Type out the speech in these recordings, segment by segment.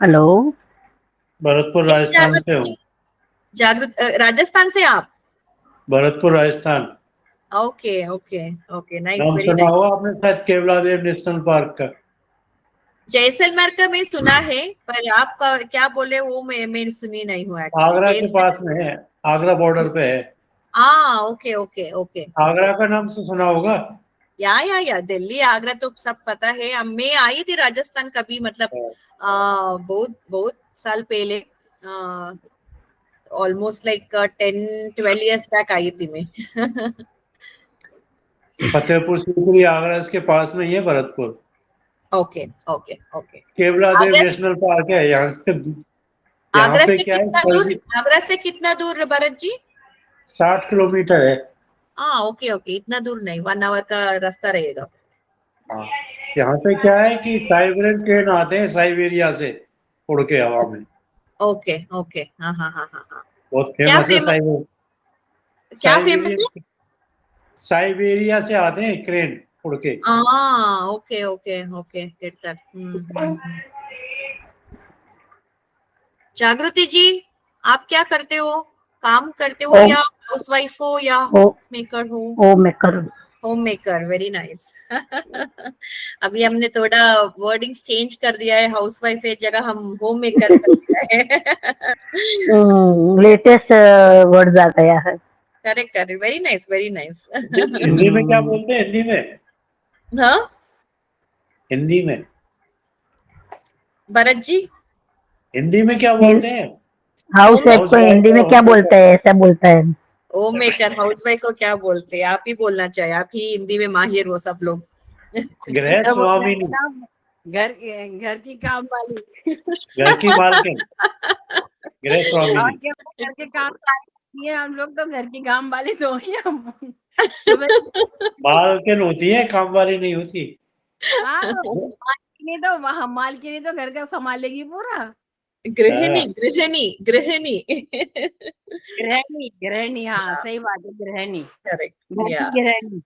Hello. Bharatpur Rajasthan से हूँ। जागृत राजस्थान से आप? Bharatpur Rajasthan. Okay okay okay, nice, नाम वेरी सुना नाइस। होगा आपने शायद केवलादेव नेशनल पार्क का। जैसलमेर का मैं सुना है, पर आपका क्या बोले वो मैं सुनी नहीं हूँ एक्चुअली। आगरा के पास में है, आगरा बॉर्डर पे है। हाँ, ओके ओके ओके। आगरा का नाम तो सुना होगा। या दिल्ली आगरा तो सब पता है। मैं आई थी राजस्थान कभी, मतलब बहुत बहुत साल पहले, almost like 10-12 years back I थी मैं। फतेहपुर सीकरी आगरा इसके पास में ही है Bharatpur. Okay okay okay. Keoladeo Agra national park है यहाँ आगरा पे से क्या है, कितना दूर, आगरा से कितना दूर भरत जी? 60 किलोमीटर है। हाँ, ओके ओके, इतना दूर नहीं, 1 आवर का रास्ता रहेगा। हाँ, यहाँ पे क्या है कि साइबेरियन ट्रेन आते हैं साइबेरिया से उड़ के हवा में। ओके ओके, हाँ हाँ हाँ हाँ हाँ। बहुत क्या फेमस है फेमस, क्या फेमस है? साइबेरियन। साइबेरिया से आते हैं क्रेन उड़ के। हाँ, okay okay okay, get that. जागृति जी, आप क्या करते हो? काम करते हो या हाउसवाइफ हो या मेकर हो? Home maker. Home maker, very nice. अभी हमने थोड़ा वर्डिंग चेंज कर दिया है, हाउसवाइफ है जगह हम होम मेकर कर दिया है। लेटेस्ट वर्ड आ गया है। Correct correct, very nice very nice. Hindi में क्या बोलते हैं? हिंदी में, हाँ हिंदी में, भरत जी, हिंदी में क्या बोलते हैं? हाउस वाइफ को हिंदी में क्या बोलता है? ऐसा बोलता है। होम मेकर, हाउसवाइफ को क्या बोलते हैं? आप ही बोलना चाहिए, आप ही हिंदी में माहिर हो सब लोग। गृह स्वामिनी, घर घर की काम वाली, घर की मालकिन, गृह स्वामिनी। घर के काम ये हम लोग तो घर की काम वाली तो ही हम। मालकिन होती है, काम वाली नहीं होती। हाँ, मालकिनी तो घर का संभालेगी पूरा। गृहिणी गृहिणी गृहिणी। गृहिणी गृहिणी, हाँ सही बात है, गृहिणी, करेक्ट, घर की गृहिणी।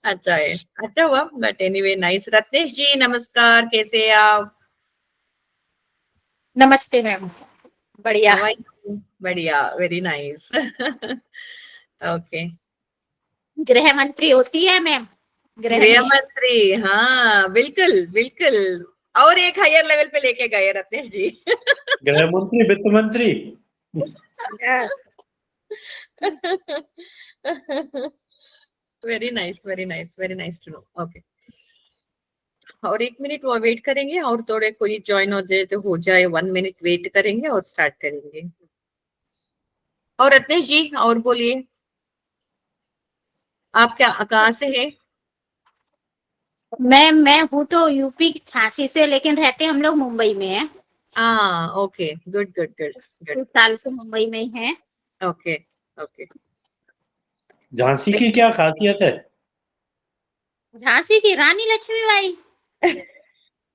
अच्छा है, अच्छा हुआ, बट एनीवे नाइस। रत्नेश जी नमस्कार, कैसे हैं आप? नमस्ते मैम, बढ़िया। बढ़िया, वेरी नाइस। ओके, गृह मंत्री होती है मैम, गृह मंत्री, हाँ बिल्कुल बिल्कुल। और एक हायर लेवल पे लेके गए रत्नेश जी। गृह मंत्री, वित्त मंत्री। Very nice very nice very nice to know. Okay, और 1 मिनट वो वेट करेंगे, और थोड़े कोई ज्वाइन हो जाए तो हो जाए, 1 मिनट वेट करेंगे और स्टार्ट करेंगे। और रत्नेश जी, और बोलिए, आप क्या कहाँ से हैं? मैं हूँ तो यूपी झांसी से, लेकिन रहते हम लोग मुंबई में हैं। Okay, good good good good. 30 साल से मुंबई में ही हैं। Okay okay. झांसी की क्या खासियत है? झांसी की रानी लक्ष्मीबाई।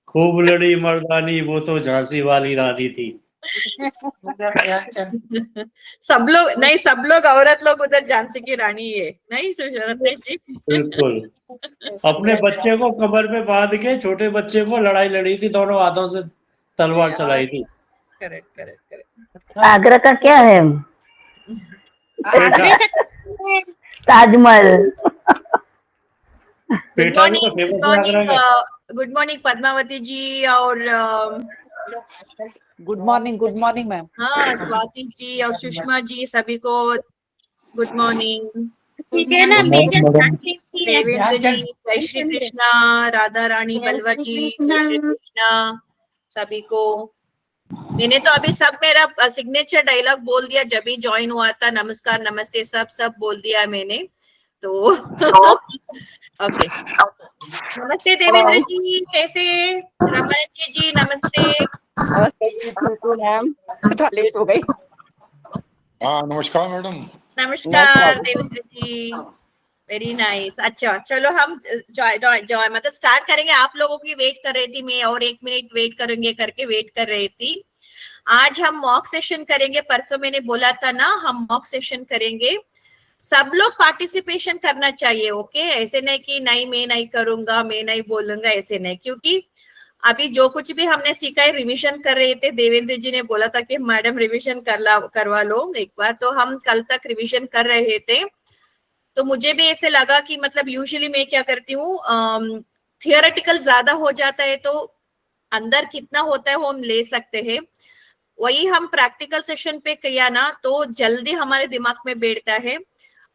खूब लड़ी मर्दानी, वो तो झांसी वाली रानी थी। सब लोग नहीं, सब लोग औरत लोग उधर झांसी की रानी है, नहीं रत्नेश जी? बिल्कुल। अपने बच्चे को कमर पे बांध के, छोटे बच्चे को लड़ाई लड़ी थी, दोनों हाथों से तलवार चलाई थी। Correct correct correct. आगरा का क्या है? आगरा का ताजमहल। गुड पेठा भी तो मॉर्निंग, फेमस है आगरा का। गुड मॉर्निंग पद्मावती जी, और गुड मॉर्निंग मैम। हाँ स्वाति जी और सुषमा जी, सभी को गुड मॉर्निंग। ठीक है ना, मेजर झांसी की है। देवेंद्र जी, जय श्री कृष्णा, राधा रानी बलवा जी, जय श्री कृष्णा सभी को। मैंने तो अभी सब मेरा सिग्नेचर डायलॉग बोल दिया, जब भी ज्वाइन हुआ था, नमस्कार नमस्ते सब बोल दिया मैंने तो। ओके, नमस्ते देवेंद्र जी, कैसे? रमन जी नमस्ते। नमस्ते जी, मैम, थोड़ा लेट हो गई। हाँ नमस्कार मैडम। नमस्कार देवेंद्र जी, वेरी नाइस। अच्छा चलो, हम मतलब स्टार्ट करेंगे। आप लोगों की वेट कर रही थी मैं, और 1 मिनट वेट करेंगे करके वेट कर रही थी। आज हम मॉक सेशन करेंगे, परसों मैंने बोला था ना हम मॉक सेशन करेंगे। सब लोग पार्टिसिपेशन करना चाहिए, ओके? ऐसे नहीं कि नहीं मैं नहीं करूंगा, मैं नहीं बोलूंगा, ऐसे नहीं, क्योंकि अभी जो कुछ भी हमने सीखा है रिवीजन कर रहे थे। देवेंद्र जी ने बोला था कि मैडम रिवीजन करवा लो एक बार, तो हम कल तक रिवीजन कर रहे थे। तो मुझे भी ऐसे लगा कि मतलब यूजुअली मैं क्या करती हूँ, थियोरेटिकल ज्यादा हो जाता है तो अंदर कितना होता है वो हम ले सकते हैं, वही हम प्रैक्टिकल सेशन पे किया ना तो जल्दी हमारे दिमाग में बैठता है,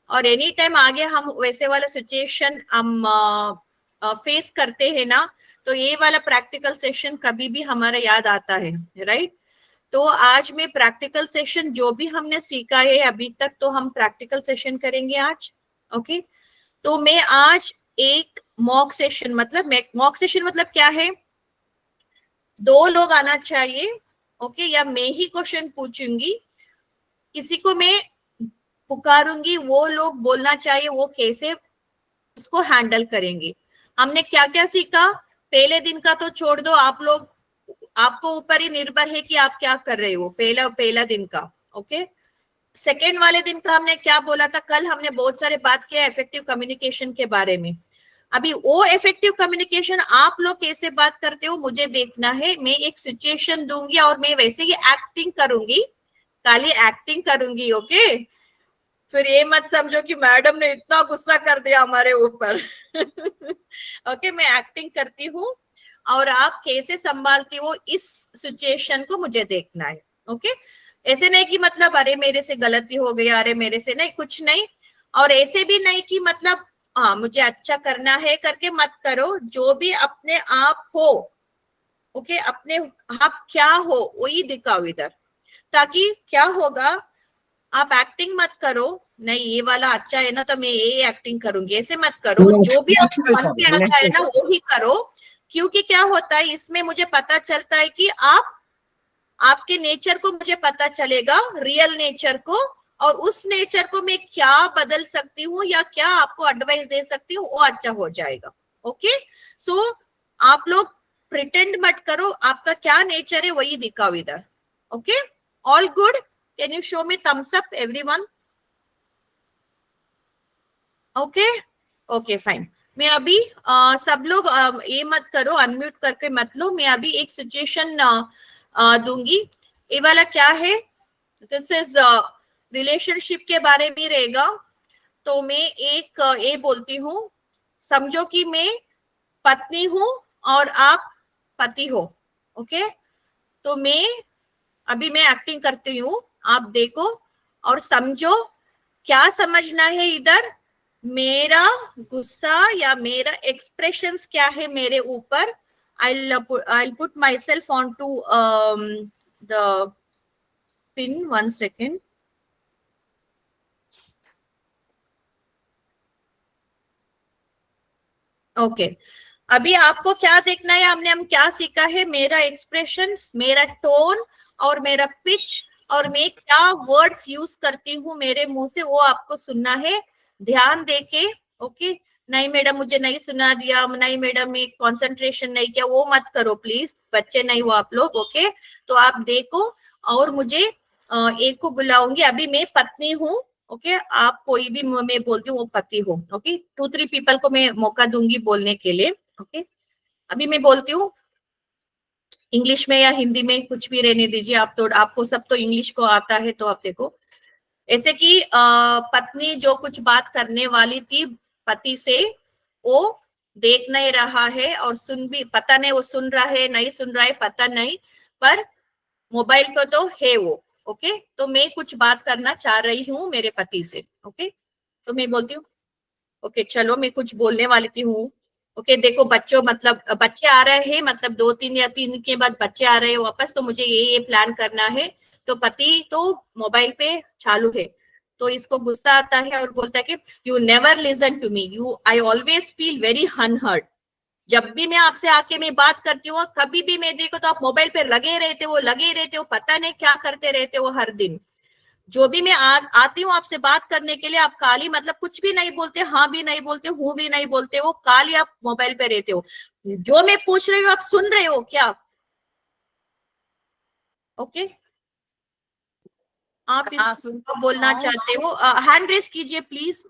और एनी टाइम आगे हम वैसे वाला सिचुएशन हम फेस करते हैं ना, तो ये वाला प्रैक्टिकल सेशन कभी भी हमारा याद आता है, राइट। तो आज में प्रैक्टिकल सेशन जो भी हमने सीखा है अभी तक, तो हम प्रैक्टिकल सेशन करेंगे आज, ओके। तो मैं आज एक मॉक सेशन मतलब क्या है, 2 लोग आना चाहिए, ओके, या मैं ही क्वेश्चन पूछूंगी, किसी को मैं पुकारूंगी, वो लोग बोलना चाहिए वो कैसे उसको हैंडल करेंगे। हमने क्या क्या सीखा, पहले दिन का तो छोड़ दो, आप लोग, आपको ऊपर ही निर्भर है कि आप क्या कर रहे हो पहला दिन का, ओके। सेकेंड वाले दिन का हमने क्या बोला था, कल हमने बहुत सारे बात किया इफेक्टिव कम्युनिकेशन के बारे में। अभी वो इफेक्टिव कम्युनिकेशन आप लोग कैसे बात करते हो मुझे देखना है। मैं एक सिचुएशन दूंगी और मैं वैसे ही एक्टिंग करूंगी, खाली एक्टिंग करूंगी, ओके। फिर ये मत समझो कि मैडम ने इतना गुस्सा कर दिया हमारे ऊपर ओके, मैं एक्टिंग करती हूँ और आप कैसे संभालती हो इस सिचुएशन को मुझे देखना है, ओके। ऐसे नहीं कि मतलब अरे मेरे से गलती हो गई, अरे मेरे से नहीं, कुछ नहीं, और ऐसे भी नहीं कि मतलब हाँ मुझे अच्छा करना है करके मत करो। जो भी अपने आप हो, ओके, अपने आप क्या हो वही दिखाओ इधर, ताकि क्या होगा, आप एक्टिंग मत करो, नहीं ये वाला अच्छा है ना तो मैं ये एक्टिंग करूंगी, ऐसे मत करो। जो भी आपको मन में आता है ना वो ही करो, क्योंकि क्या होता है इसमें मुझे पता चलता है कि आपके नेचर को मुझे पता चलेगा, रियल नेचर को, और उस नेचर को मैं क्या बदल सकती हूँ या क्या आपको एडवाइस दे सकती हूँ, वो अच्छा हो जाएगा, ओके। सो आप लोग प्रिटेंड मत करो, आपका क्या नेचर है वही दिखाओ इधर, okay. All good, can you show me thumbs up everyone, okay okay fine. मैं अभी सब लोग ये मत करो, अनम्यूट करके मत लो, मैं अभी एक सिचुएशन दूंगी। ये वाला क्या है, दिस इज रिलेशनशिप के बारे में रहेगा। तो मैं एक ये बोलती हूँ, समझो कि मैं पत्नी हूँ और आप पति हो, ओके। तो मैं एक्टिंग करती हूँ, आप देखो और समझो क्या समझना है इधर, मेरा गुस्सा या मेरा एक्सप्रेशंस क्या है मेरे ऊपर। I'll put myself onto the pin, 1 second. Okay अभी आपको क्या देखना है, हम क्या सीखा है, मेरा एक्सप्रेशन, मेरा टोन और मेरा पिच, और मैं क्या वर्ड्स यूज करती हूँ मेरे मुंह से, वो आपको सुनना है ध्यान देके, ओके। नहीं मैडम मुझे नहीं सुना दिया, नहीं मैडम मैं कंसंट्रेशन नहीं किया, वो मत करो प्लीज, बच्चे नहीं वो आप लोग, ओके। तो आप देखो और मुझे एक को बुलाऊंगी, अभी मैं पत्नी हूँ, ओके। आप कोई भी मैं बोलती हूँ वो पति हो, ओके। 2-3 पीपल को मैं मौका दूंगी बोलने के लिए, ओके। अभी मैं बोलती हूँ इंग्लिश में या हिंदी में, कुछ भी रहने दीजिए, आप तो आपको सब तो इंग्लिश को आता है। तो आप देखो ऐसे कि पत्नी जो कुछ बात करने वाली थी पति से, वो देख नहीं रहा है और सुन भी, पता नहीं वो सुन रहा है नहीं सुन रहा है पता नहीं, पर मोबाइल पे तो है वो, ओके। तो मैं कुछ बात करना चाह रही हूँ मेरे पति से, ओके। तो मैं बोलती हूँ ओके चलो मैं कुछ बोलने वाली थी हूँ, ओके। देखो बच्चों, मतलब बच्चे आ रहे हैं, मतलब 2-3 या 3 के बाद बच्चे आ रहे हैं वापस, तो मुझे ये प्लान करना है। तो पति तो मोबाइल पे चालू है, तो इसको गुस्सा आता है और बोलता है कि you never listen to me, I always feel very unheard. जब भी मैं आपसे आके मैं बात करती हूँ, कभी भी मैं देखो तो आप मोबाइल पे लगे रहते हो, पता नहीं क्या करते रहते हो हर दिन। जो भी मैं आती हूँ आपसे बात करने के लिए, आप काली मतलब कुछ भी नहीं बोलते, हाँ भी नहीं बोलते, हूँ भी नहीं बोलते हो, काली आप मोबाइल पे रहते हो। जो मैं पूछ रही हूँ आप सुन रहे हो क्या, ओके। आप इसको बोलना चाहते हो, हैंड रेस कीजिए प्लीज,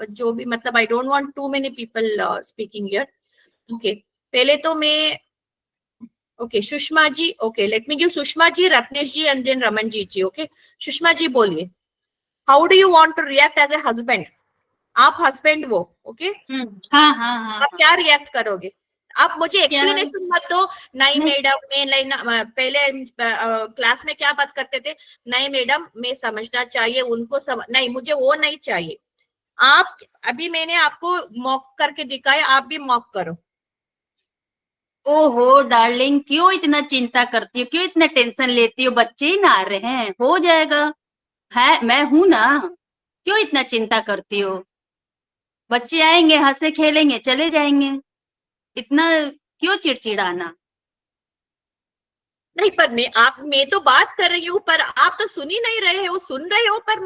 जो भी, मतलब I don't want too many people speaking here, okay. पहले तो मैं okay Sushma ji, okay let me give Sushma ji, Ratnesh ji and then Ramanjeet ji. Okay Sushma ji बोलिए, how do you want to react as a husband? आप हस्बैंड वो, ओके हाँ हाँ हाँ आप क्या रिएक्ट करोगे? आप मुझे क्या? एक्सप्लेनेशन मत दो। नहीं मैडम मैं पहले क्लास में क्या बात करते थे, नहीं मैडम मैं समझना चाहिए उनको नहीं मुझे वो नहीं चाहिए। आप अभी मैंने आपको मॉक करके दिखाया, आप भी मॉक करो। ओहो डार्लिंग, क्यों इतना चिंता करती हो, क्यों इतना टेंशन लेती हो? बच्चे ही ना आ रहे हैं, हो जाएगा। है मैं हूं ना, क्यों इतना चिंता करती हो? बच्चे आएंगे, हंसे खेलेंगे, चले जाएंगे। इतना क्यों चिड़चिड़ाना? नहीं पर मैं तो बात कर रही हूँ, पर आप तो सुन ही नहीं रहे हो। सुन रहे हो पर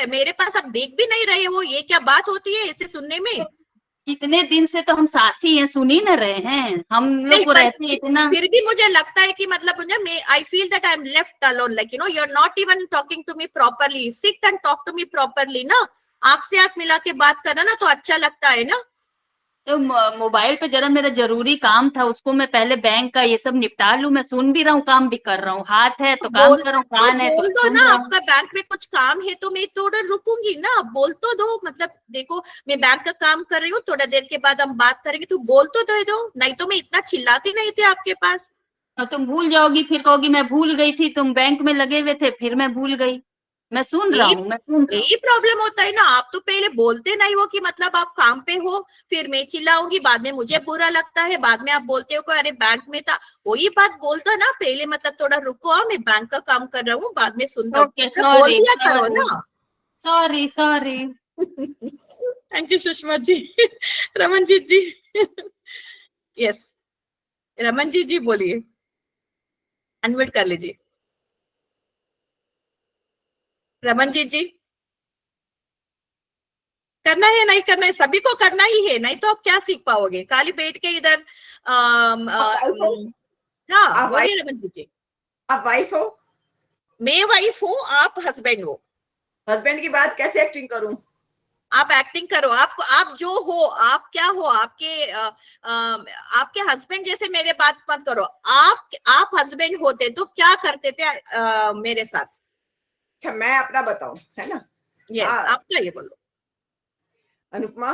मेरे पास आप देख भी नहीं रहे हो। ये क्या बात होती है ऐसे सुनने में? इतने दिन से तो हम साथी हैं, सुन ही न रहे हैं। हम लोग नहीं को पर रहते इतना। फिर भी मुझे लगता है कि मतलब मैं I feel that I am left alone, like you are not even talking to me properly. Sit and talk to me properly ना, आंख से आंख मिला के बात करना ना तो अच्छा लगता है ना। तो मोबाइल पे जरा मेरा जरूरी काम था, उसको मैं पहले बैंक का ये सब निपटा लूं। मैं सुन भी रहा हूँ, काम भी कर रहा हूँ। हाथ है तो काम कर रहा हूँ, कान है तो बोल दो सुन ना, रहा हूँ। आपका बैंक में कुछ काम है तो मैं थोड़ा रुकूंगी ना, बोल तो दो। मतलब देखो मैं बैंक का काम कर रही हूँ, थोड़ा देर के बाद हम बात करेंगे, तो बोल तो दे दो। नहीं तो मैं इतना चिल्लाती नहीं थी आपके पास। और तुम भूल जाओगी, फिर कहोगी मैं भूल गई थी, तुम बैंक में लगे हुए थे, फिर मैं भूल गई। मैं सुन रहा यही हूँ, मैं सुन रहा हूँ। यही प्रॉब्लम होता है ना। आप तो पहले बोलते नहीं हो कि मतलब आप काम पे हो, फिर मैं चिल्लाऊंगी, बाद में मुझे बुरा लगता है, बाद में आप बोलते हो कि अरे बैंक में था। वही बात बोलता ना पहले, मतलब थोड़ा रुको, मैं बैंक का काम कर रहा हूँ, बाद में सुनता हूँ। ओके मतलब बोल सॉरी दिया करो सॉरी ना। Sorry sorry. Thank you Sushma ji. Ramanjeet ji. Yes Ramanjeet ji बोलिए, अनम्यूट कर लीजिए। रमनजीत जी करना है नहीं करना है, सभी को करना ही है, नहीं तो आप क्या सीख पाओगे खाली बैठ के इधर। हाँ आप बोलिए रमनजीत जी। आप वाइफ हो? मैं वाइफ हूँ, आप हस्बैंड हो। हस्बैंड की बात कैसे एक्टिंग करूं? आप एक्टिंग करो, आप जो हो, आप क्या हो, आपके हस्बैंड जैसे मेरे बात मत करो। आप हस्बैंड होते तो क्या करते थे मेरे साथ? अच्छा मैं अपना बताऊं, है ना? यस हाँ आपका ये बोलो। अनुपमा,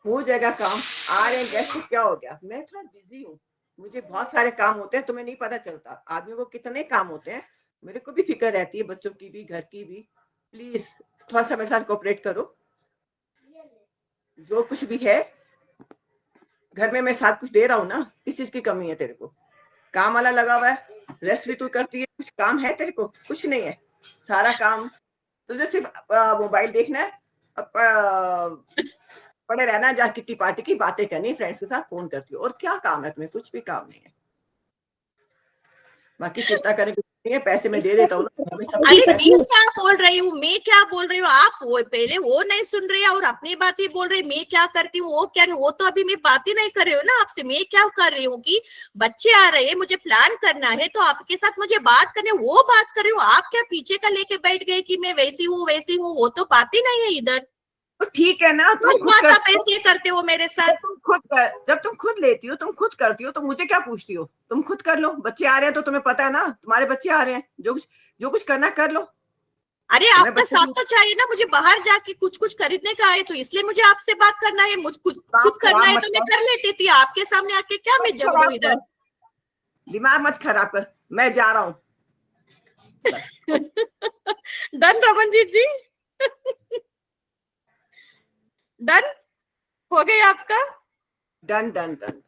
हो जाएगा काम। आ रहे गेस्ट, क्या हो गया? मैं थोड़ा बिजी हूँ, मुझे बहुत सारे काम होते हैं, तुम्हें नहीं पता चलता आदमियों को कितने काम होते हैं। मेरे को भी फिक्र रहती है, बच्चों की भी, घर की भी। प्लीज थोड़ा सा मेरे साथ कोऑपरेट करो। जो कुछ भी है घर में मैं साथ कुछ दे रहा हूँ ना, किस चीज की कमी है तेरे को? काम वाला लगा हुआ है, रेस्ट भी तू करती है, कुछ काम है तेरे को? कुछ नहीं है, सारा काम तुझे सिर्फ मोबाइल देखना है, पड़े रहना, जहाँ किट्टी पार्टी की बातें करनी, फ्रेंड्स के साथ फोन करती हो, और क्या काम है तुम्हें? कुछ भी काम नहीं है। बाकी चिंता करने की नहीं है, पैसे मैं दे देता हूँ ना। अरे मैं क्या बोल रही हूँ, मैं क्या बोल रही हूँ, आप वो पहले वो नहीं सुन रही है और अपनी बात ही बोल रही। मैं क्या करती हूँ, वो क्या, वो तो अभी मैं बात ही नहीं कर रही हूँ ना आपसे। मैं क्या कर रही हूँ कि बच्चे आ रहे हैं, मुझे प्लान करना है, तो आपके साथ मुझे बात करनी है, वो बात कर रही हूँ। आप क्या पीछे का लेके बैठ गए कि मैं वैसी हूँ, वो तो बात ही नहीं है इधर। तो ठीक है ना, तुम खुद बात आप ऐसे करते हो मेरे साथ। जब तुम खुद लेती हो, तुम खुद करती हो, तो मुझे क्या पूछती हो? तुम खुद कर लो। बच्चे आ रहे हैं तो तुम्हें पता है ना, तुम्हारे बच्चे आ रहे हैं, जो कुछ करना कर लो। अरे आपका साथ तो चाहिए ना, मुझे बाहर जाके कुछ खरीदने का है, तो इसलिए मुझे आपसे बात करना है। मुझे खुद करना है तो मैं कर लेती थी, आपके सामने आके क्या मैं जब हूँ इधर। दिमाग मत खराब कर, मैं जा रहा हूँ। डन रमनजीत जी। डन हो गई आपका? Done done done.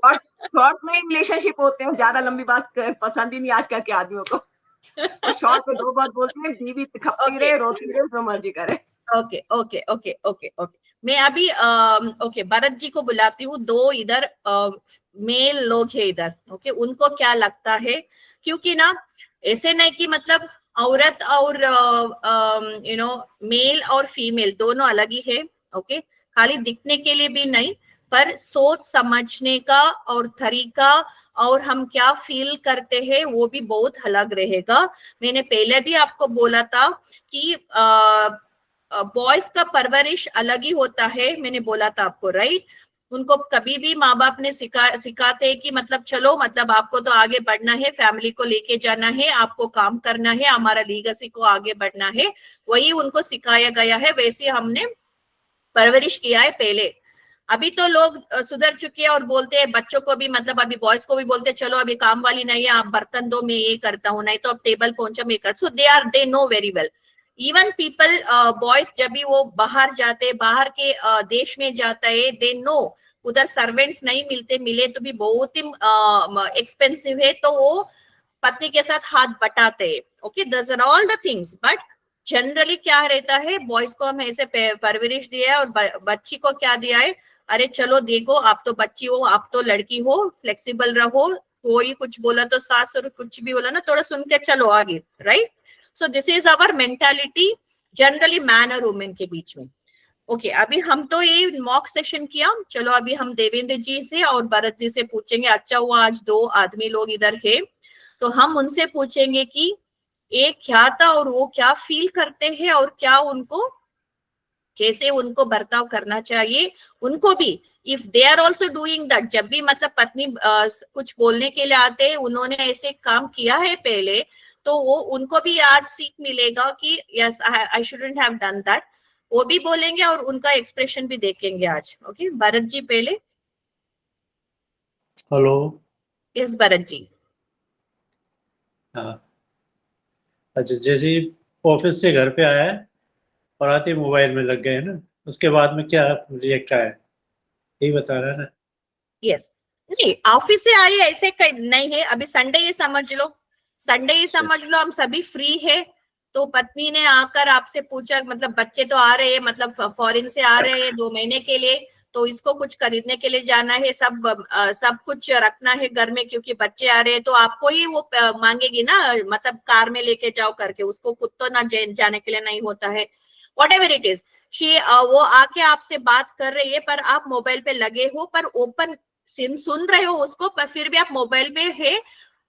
और शॉर्ट में रिलेशनशिप होते हैं, ज्यादा लंबी बात पसंद ही नहीं आजकल के आदमियों को। और शॉर्ट में 2 बात बोलते हैं, बीवी खपती रहे, रोती रहे, जो मर्जी करे। Okay okay okay okay okay. मैं अभी ओके भरत जी को बुलाती हूँ। 2 इधर मेल लोग है इधर, ओके उनको क्या लगता है, क्योंकि ना ऐसे नहीं कि मतलब औरत और मेल और फीमेल दोनों अलग ही है, ओके खाली दिखने के लिए भी नहीं, पर सोच समझने का और तरीका और हम क्या फील करते हैं वो भी बहुत अलग रहेगा। मैंने पहले भी आपको बोला था कि बॉयज का परवरिश अलग ही होता है, मैंने बोला था आपको, राइट? उनको कभी भी माँ बाप ने सिखाते हैं कि मतलब चलो, मतलब आपको तो आगे बढ़ना है, फैमिली को लेके जाना है, आपको काम करना है, हमारा लीगेसी को आगे बढ़ना है, वही उनको सिखाया गया है, वैसे हमने परवरिश किया है पहले। अभी तो लोग सुधर चुके हैं और बोलते हैं बच्चों को भी, मतलब अभी बॉयज को भी बोलते हैं चलो अभी काम वाली नहीं है, आप बर्तन दो मैं ये करता हूँ, नहीं तो अब टेबल पहुंचा मैं कर। So they know very well. Even people boys जब भी वो बाहर जाते, बाहर के देश में जाता है, दे नो उधर सर्वेंट्स नहीं मिलते, मिले तो भी बहुत ही एक्सपेंसिव है, तो वो पत्नी के साथ हाथ बटाते हैं। Okay, these are all the things, but generally क्या रहता है, बॉयज को हम ऐसे परवरिश दिया है और बच्ची को क्या दिया है, अरे चलो देखो आप तो बच्ची हो, आप तो लड़की हो, फ्लेक्सिबल रहो, कोई कुछ बोला तो सास और कुछ भी बोला ना थोड़ा सुन के चलो आगे, right. So this is our mentality generally man और वुमेन के बीच में। ओके, अभी हम तो ये मॉक सेशन किया, चलो अभी हम देवेंद्र जी से और भरत जी से पूछेंगे। अच्छा हुआ आज 2 आदमी लोग इधर है, तो हम उनसे पूछेंगे कि एक क्या था और वो क्या फील करते हैं और क्या उनको, कैसे उनको बर्ताव करना चाहिए उनको भी, if they are also doing that. जब भी मतलब पत्नी कुछ बोलने के लिए आते हैं, उन्होंने ऐसे काम किया है पहले, तो वो उनको भी आज सीख मिलेगा कि yes I shouldn't have done that, वो भी बोलेंगे और उनका एक्सप्रेशन भी देखेंगे आज। ओके, भरत जी पहले। हेलो। यस भरत जी। हाँ, अच्छा, जैसे ही ऑफिस से घर पे आया है और आते ही मोबाइल में लग गए हैं ना, उसके बाद में क्या रिएक्ट आया, यही बता रहा है ना? यस, नहीं ऑफिस से आए ऐसे नहीं है, अभी संडे ये समझ लो, संडे ये समझ लो हम सभी फ्री है, तो पत्नी ने आकर आपसे पूछा, मतलब बच्चे तो आ रहे हैं, मतलब फॉरेन से आ रहे हैं 2 महीने के लिए, तो इसको कुछ खरीदने के लिए जाना है, सब कुछ रखना है घर में क्योंकि बच्चे आ रहे हैं, तो आपको ही वो मांगेगी ना, मतलब कार में लेके जाओ करके, उसको खुद तो ना जाने के लिए नहीं होता है, वॉट एवर इट इज। वो आके आपसे बात कर रही है पर आप मोबाइल पे लगे हो, पर ओपन सुन रहे हो उसको, पर फिर भी आप मोबाइल पे है,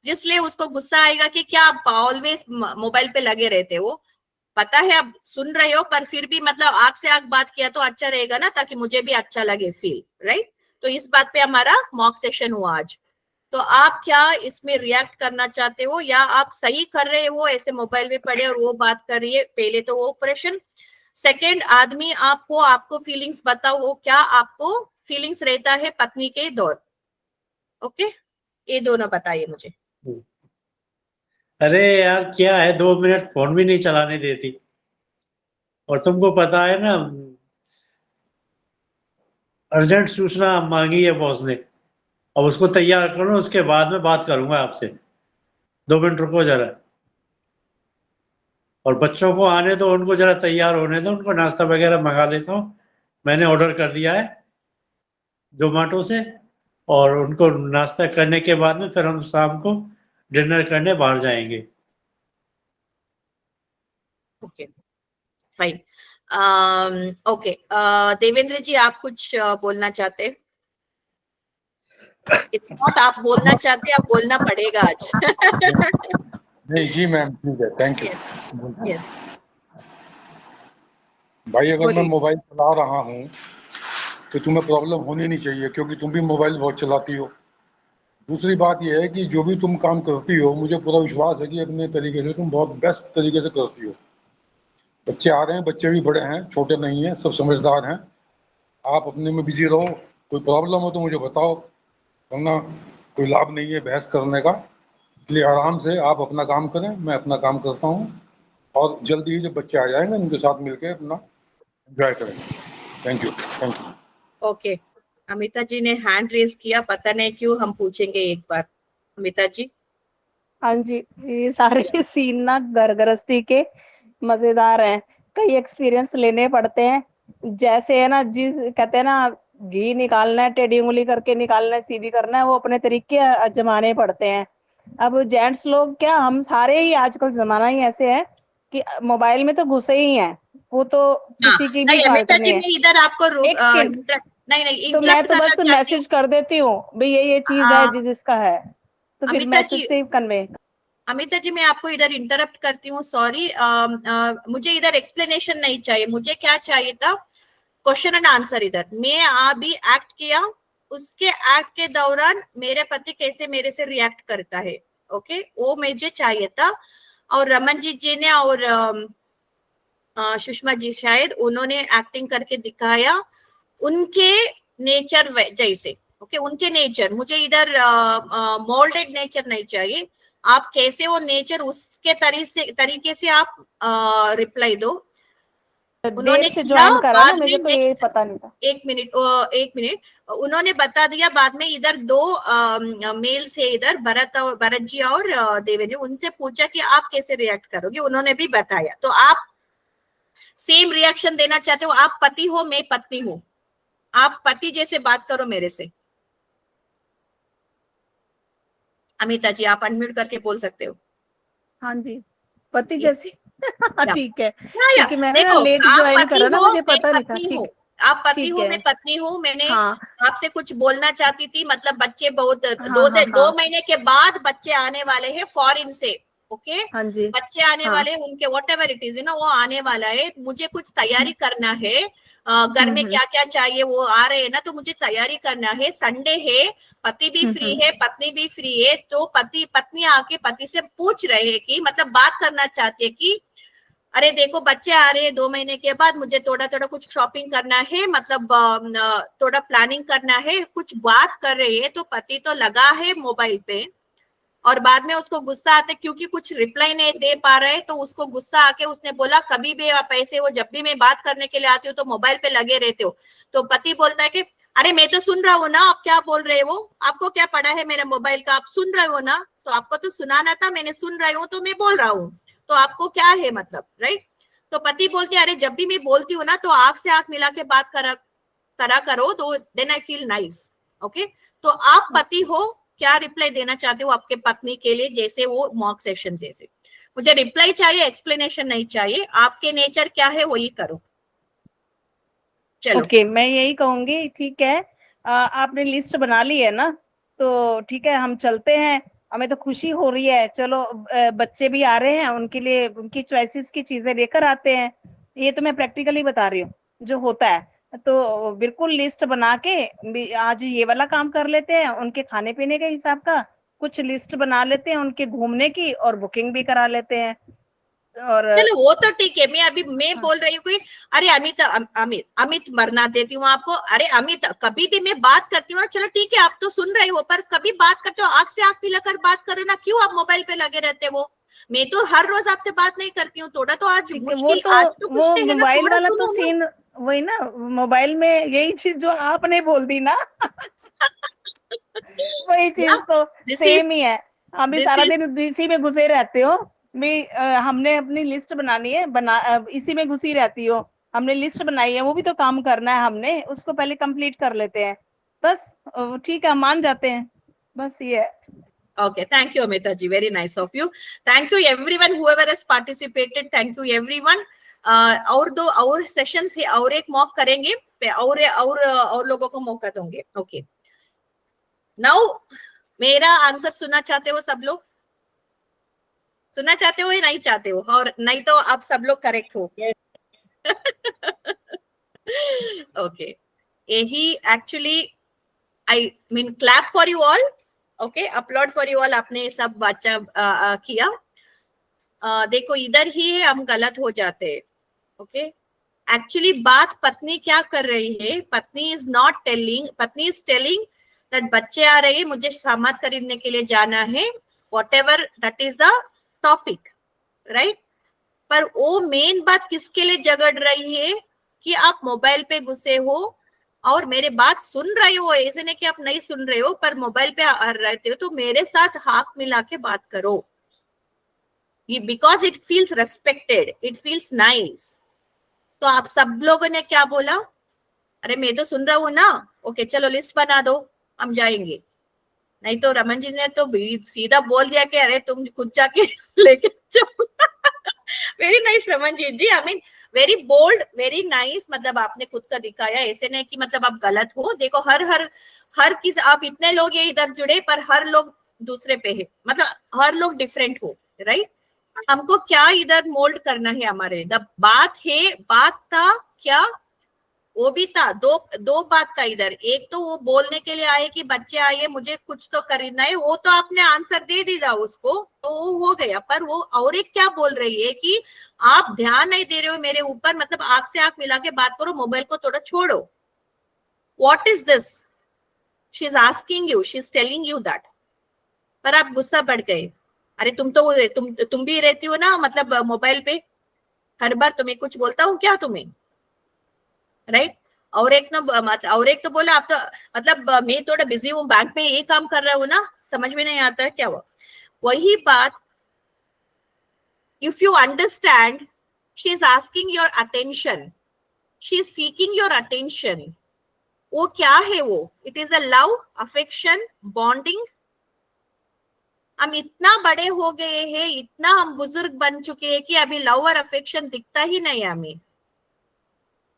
जिसलिए उसको गुस्सा आएगा कि क्या आप ऑलवेज मोबाइल पे लगे रहते हो, पता है आप सुन रहे हो पर फिर भी मतलब आंख से आंख बात किया तो अच्छा रहेगा ना, ताकि मुझे भी अच्छा लगे फील, राइट। तो इस बात पे हमारा मॉक सेशन हुआ आज। तो आप क्या इसमें रिएक्ट करना चाहते हो, या आप सही कर रहे हो ऐसे मोबाइल में पड़े और वो बात कर रही है, पहले तो वो ऑपरेशन, सेकेंड आदमी आप हो, आपको फीलिंग्स बताओ, क्या आपको फीलिंग्स रहता है पत्नी के दौर। ओके, ये दोनों बताइए मुझे। अरे यार, क्या है, 2 मिनट फोन भी नहीं चलाने देती, और तुमको पता है ना, अर्जेंट सूचना मांगी है बॉस ने, अब उसको तैयार करो, उसके बाद में बात करूंगा आपसे, 2 मिनट रुको जरा, और बच्चों को आने दो, उनको जरा तैयार होने दो, उनको नाश्ता वगैरह मंगा लेता हूँ, मैंने ऑर्डर कर दिया है जोमेटो से, और उनको नाश्ता करने के बाद में फिर हम शाम को डिनर करने बाहर जाएंगे। Okay fine. ओके, देवेंद्र जी आप कुछ बोलना चाहते? इट्स नॉट आप बोलना चाहते, आप बोलना पड़ेगा आज। नहीं जी मैम, ठीक है, थैंक यू। यस भाई अगर मैं बोलिए। मोबाइल चला रहा हूँ तो तुम्हें प्रॉब्लम होनी नहीं चाहिए, क्योंकि तुम भी मोबाइल बहुत चलाती हो। दूसरी बात यह है कि जो भी तुम काम करती हो, मुझे पूरा विश्वास है कि अपने तरीके से तुम बहुत बेस्ट तरीके से करती हो। बच्चे आ रहे हैं, बच्चे भी बड़े हैं, छोटे नहीं हैं, सब समझदार हैं। आप अपने में बिजी रहो, कोई प्रॉब्लम हो तो मुझे बताओ, वरना कोई लाभ नहीं है बहस करने का। इसलिए आराम से आप अपना काम करें, मैं अपना काम करता हूँ, और जल्दी ही जब बच्चे आ जाएंगे उनके साथ मिलकर अपना एंजॉय करेंगे। Thank you, thank you. Okay, Amita ji ने हैंड रेज किया, पता नहीं क्यों, हम पूछेंगे एक बार। अमिता जी। हाँ जी, ये सारे सीन ना घर गृहस्थी के मजेदार हैं, कई एक्सपीरियंस लेने पड़ते हैं। जैसे है ना, जिस कहते हैं ना, घी निकालना है, टेढ़ी उंगली करके निकालना है, सीधी करना है, वो अपने तरीके आजमाने पड़ते हैं। अब जेंट्स लोग क्या, हम सारे ही आजकल जमाना ही ऐसे है कि मोबाइल में तो घुसे ही हैं, वो तो किसी की भी नहीं फाल्ट अमिता नहीं जी, है। मैं इधर आपको एक सेकंड, नहीं तो मैं interrupt तो करना बस चाहती मैसेज कर देती हूँ भाई, ये चीज है जिसका है, तो फिर अमिता मैसेज जी, से कन्वे। अमिता जी मैं आपको इधर इंटरप्ट करती हूँ, सॉरी। मुझे इधर एक्सप्लेनेशन नहीं चाहिए, मुझे क्या चाहिए था, क्वेश्चन एंड आंसर इधर। मैं अभी एक्ट किया, उसके एक्ट के दौरान मेरे पति कैसे मेरे से रिएक्ट करता है, ओके, वो मुझे चाहिए था। और रमन जी ने और सुषमा जी शायद उन्होंने एक्टिंग करके दिखाया उनके नेचर जैसे, ओके, उनके नेचर। मुझे इधर मोल्डेड नेचर नहीं चाहिए, आप कैसे वो नेचर उसके तरीके से आप रिप्लाई दो। देर से ज्वाइन करा ना, मुझे को ये पता नहीं था। एक मिनट, उन्होंने बता दिया बाद में। इधर दो मेल्स है इधर, भरत जी और देवेंद्र, उनसे पूछा कि आप कैसे रिएक्ट करोगे, उन्होंने भी बताया। तो आप सेम रिएक्शन देना चाहते हो? आप पति हो, मैं पत्नी हूं, आप पति जैसे बात करो मेरे से। अमिता जी आप अनम्यूट करके बोल सकते हो। हाँ जी, पति जैसी। ठीक है, या, क्योंकि मैंने ना देखो, लेट आप ज्वाइन पति करा ना, हो, मुझे मैं पता नहीं था। पत्नी ठीक हूँ, आप पति ठीक हो, है। मैं पत्नी हूँ। मैंने हाँ आपसे कुछ बोलना चाहती थी, मतलब बच्चे बहुत हाँ हाँ दो हाँ महीने के बाद बच्चे आने वाले हैं फॉरेन से, ओके, हाँ जी बच्चे आने हाँ। वाले हैं, उनके वॉट एवर इट इज ना, वो आने वाला है, मुझे कुछ तैयारी करना है। घर में क्या क्या चाहिए, वो आ रहे हैं ना, तो मुझे तैयारी करना है। संडे है, पति भी फ्री है, पत्नी भी फ्री है, तो पत्नी आके पति से पूछ रहे हैं कि, मतलब बात करना चाहती है कि अरे देखो बच्चे आ रहे हैं 2 महीने के बाद, मुझे थोड़ा थोड़ा कुछ शॉपिंग करना है, मतलब थोड़ा प्लानिंग करना है, कुछ बात कर रहे हैं। तो पति तो लगा है मोबाइल पे, और बाद में उसको गुस्सा आता है क्योंकि कुछ रिप्लाई नहीं दे पा रहे, तो उसको गुस्सा आके उसने बोला कभी भी आप ऐसे हो, जब भी मैं बात करने के लिए आती हूँ तो मोबाइल पे लगे रहते हो। तो पति बोलता है कि अरे मैं तो सुन रहा हूँ ना, आप क्या बोल रहे हो, आपको क्या पड़ा है मेरे मोबाइल का, आप सुन रहे हो ना, तो आपको तो सुनाना था, मैंने सुन रही हूँ तो मैं बोल रहा हूँ, तो आपको क्या है मतलब, राइट। तो पति बोलते अरे जब भी मैं बोलती हूँ ना तो आंख से आंख मिला के बात करा करो, तो then I feel nice, okay. तो आप पति हो, क्या रिप्लाई देना चाहते हो आपके पत्नी के लिए, जैसे वो मॉक सेशन जैसे? मुझे रिप्लाई चाहिए, एक्सप्लेनेशन नहीं चाहिए, आपके नेचर क्या है वही करो। चलो ओके, मैं यही कहूंगी, ठीक है, आपने लिस्ट बना ली है ना, तो ठीक है, हम चलते हैं। हमें तो खुशी हो रही है, चलो बच्चे भी आ रहे हैं, उनके लिए उनकी चॉइसेस की चीजें लेकर आते हैं। ये तो मैं प्रैक्टिकली बता रही हूँ जो होता है। तो बिल्कुल लिस्ट बना के आज ये वाला काम कर लेते हैं, उनके खाने पीने के हिसाब का कुछ लिस्ट बना लेते हैं, उनके घूमने की, और बुकिंग भी करा लेते हैं। और चलो वो तो ठीक है, मैं बोल रही हूँ कि अरे अमित मरना देती हूँ आपको। अरे अमित, कभी भी मैं बात करती हूँ, चलो ठीक है आप तो सुन रहे हो, पर कभी बात करते हो आंख से आंख मिलाकर बात करो ना, क्यों आप मोबाइल पे लगे रहते हो? मैं तो हर रोज आपसे बात नहीं करती हूँ, थोड़ा तो आज मुश्किल, आज तो कुछ वो नहीं है ना, मोबाइल थोड़ा वाला तो सुनो ना। सीन वही ना, मोबाइल में यही चीज जो आपने बोल दी ना वही चीज तो सेम ही है। हम भी सारा दिन इसी में घुसे रहते हो। भी हमने अपनी लिस्ट बनानी है, इसी में घुसी रहती हो। हमने लिस्ट बनाई है, वो भी तो काम करना है, हमने उसको पहले कंप्लीट कर लेते हैं बस। ठीक है, हम मान जाते हैं, बस ये है। Okay, thank you, Amita ji. Very nice of you. Thank you, everyone, whoever has participated. Thank you, everyone. और सेशंस है, और एक मॉक करेंगे, और लोगों को मौका दूंगे। ओके, नाउ मेरा आंसर सुनना चाहते हो सब लोग? सुनना चाहते हो या नहीं चाहते हो? और नहीं तो आप सब लोग करेक्ट हो। ओके, यही actually I mean clap for you all. Okay, upload for you all, आपने सब बच्चा किया। देखो इधर ही है हम गलत हो जाते हैं। ओके, एक्चुअली बात पत्नी क्या कर रही है, पत्नी इज टेलिंग दैट बच्चे आ रहे हैं, मुझे सामान खरीदने के लिए जाना है, what ever that is the topic, right. पर वो मेन बात किसके लिए झगड़ रही है कि आप मोबाइल पे घुसे हो और मेरे बात सुन रहे हो, ऐसे नहीं कि आप नहीं सुन रहे हो, पर मोबाइल पे रहते हो, तो मेरे साथ हाथ मिला के बात करो, because it feels respected, it feels nice. तो आप सब लोगों ने क्या बोला? अरे मैं तो सुन रहा हूँ ना, ओके चलो लिस्ट बना दो, हम जाएंगे। नहीं तो रमन जी ने तो सीधा बोल दिया कि अरे तुम खुद जाके लेके जाओ। Very nice Raman ji, I mean very bold, very nice. मतलब आपने खुद का दिखाया, ऐसे नहीं कि मतलब आप गलत हो। देखो हर किस, आप इतने लोग ये इधर जुड़े, पर हर लोग दूसरे पे है, मतलब हर लोग डिफरेंट हो, राइट। हमको क्या इधर मोल्ड करना है, हमारे बात था क्या, वो भी था। दो बात का इधर, एक तो वो बोलने के लिए आए कि बच्चे आए मुझे कुछ तो करना है, वो तो आपने आंसर दे दिया उसको, तो वो हो गया। पर वो और एक क्या बोल रही है कि आप ध्यान नहीं दे रहे हो मेरे ऊपर, मतलब आंख से आंख मिला के बात करो, मोबाइल को थोड़ा छोड़ो। What is this? She is asking you, she is telling you that. पर आप गुस्सा बढ़ गए। अरे तुम भी रहती हो ना मतलब मोबाइल पे, हर बार तुम्हें कुछ बोलता हूँ क्या तुम्हें, राइट? और एक तो बोला आप तो मतलब मैं थोड़ा बिजी हूँ, बैंक में ये काम कर रहा हूँ ना, समझ में नहीं आता है क्या वो। वही बात, if you understand, she is asking your attention, she is seeking your attention. वो क्या है वो? It is a love, affection, bonding. हम इतना बड़े हो गए हैं, इतना हम बुजुर्ग बन चुके हैं कि अभी लव और अफेक्शन दिखता ही नहीं हमें,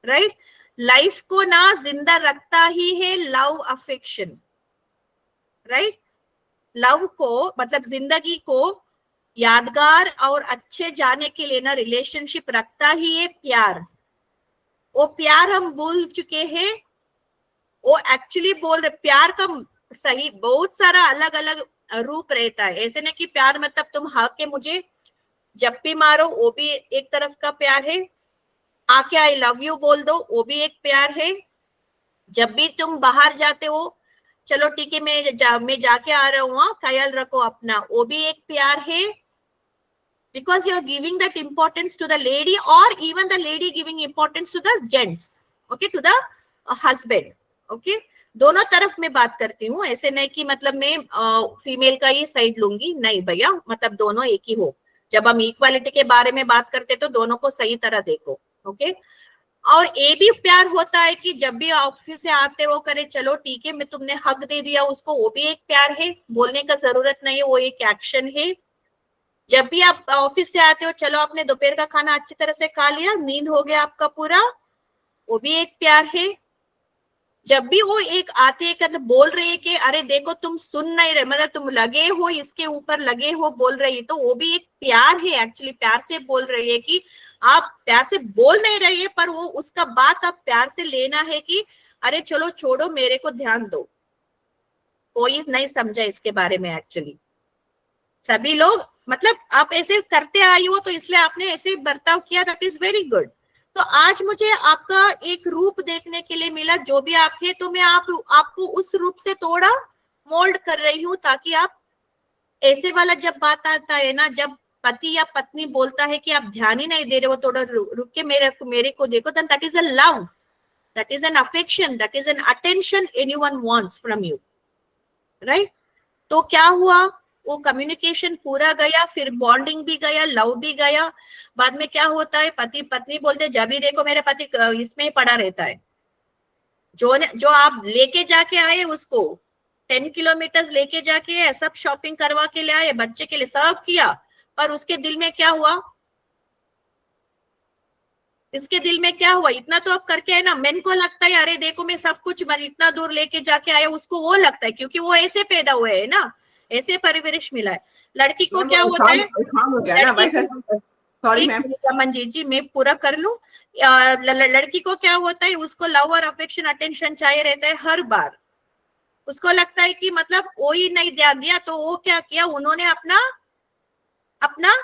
राइट? लाइफ को ना जिंदा रखता ही है लव अफेक्शन, राइट? लव को मतलब जिंदगी को यादगार और अच्छे जाने के लिए ना रिलेशनशिप रखता ही है प्यार। वो प्यार हम भूल चुके हैं। वो एक्चुअली बोल रहे प्यार का सही बहुत सारा अलग अलग रूप रहता है। ऐसे नहीं कि प्यार मतलब तुम हक के मुझे जब भी मारो, वो भी एक तरफ का प्यार है। आके आई लव यू बोल दो, वो भी एक प्यार है। जब भी तुम बाहर जाते हो, चलो ठीक है मैं जाके आ रहा हूँ, ख्याल रखो अपना, वो भी एक प्यार है। Because you are giving that importance to the lady, और even the lady giving importance to the gents, okay, to the husband, okay. दोनों तरफ में बात करती हूँ, ऐसे नहीं कि मतलब मैं फीमेल का ही साइड लूंगी, नहीं भैया, मतलब दोनों एक ही हो। जब हम इक्वालिटी के बारे में बात करते तो दोनों को सही तरह देखो, ओके। और ये भी प्यार होता है कि जब भी ऑफिस से आते हो करे चलो ठीक है मैं तुमने हक दे दिया उसको, वो भी एक प्यार है, बोलने का जरूरत नहीं है, वो एक एक्शन है। जब भी आप ऑफिस से आते हो चलो आपने दोपहर का खाना अच्छी तरह से खा लिया, नींद हो गया आपका पूरा, वो भी एक प्यार है। जब भी वो एक आते हैं मतलब बोल रहे हैं कि अरे देखो तुम सुन नहीं रहे, मतलब तुम लगे हो इसके ऊपर लगे हो बोल रही है, तो वो भी एक प्यार है। एक्चुअली प्यार से बोल रही है कि आप प्यार से बोल नहीं रही है, पर वो उसका बात आप प्यार से लेना है कि अरे चलो छोड़ो मेरे को ध्यान दो। कोई नहीं समझा इसके बारे में एक्चुअली। सभी लोग मतलब आप ऐसे करते आई हो तो इसलिए आपने ऐसे बर्ताव किया, दैट इज वेरी गुड। तो आज मुझे आपका एक रूप देखने के लिए मिला, जो भी आप है, तो मैं आपको उस रूप से थोड़ा मोल्ड कर रही हूँ, ताकि आप ऐसे वाला जब बात आता है ना, जब पति या पत्नी बोलता है कि आप ध्यान ही नहीं दे रहे हो, थोड़ा रुक के मेरे को देखो, then that is a love, that is an affection, that is an attention anyone wants from you, right? तो क्या हुआ, वो कम्युनिकेशन पूरा गया, फिर बॉन्डिंग भी गया, लव भी गया। बाद में क्या होता है, पति पत्नी बोलते जब भी देखो मेरे पति इसमें ही पड़ा रहता है। जो आप लेके जाके आए उसको 10 किलोमीटर लेके जाके सब शॉपिंग करवा के ले आए, बच्चे के लिए सब किया, पर उसके दिल में क्या हुआ, इसके दिल में क्या हुआ, इतना तो अब करके है ना। मेन को लगता है अरे देखो मैं सब कुछ इतना दूर लेके जाके आया, उसको वो लगता है क्योंकि वो ऐसे पैदा हुए है ना, ऐसे परिवेश मिला है। लड़की को क्या होता है, सॉरी मैम, मंजीत जी मैं पूरा कर लूं। लड़की को क्या होता है, उसको लव और अफेक्शन अटेंशन चाहिए रहता है हर बार। उसको लगता है कि मतलब वो ही नहीं ध्यान दिया तो वो क्या किया, उन्होंने अपना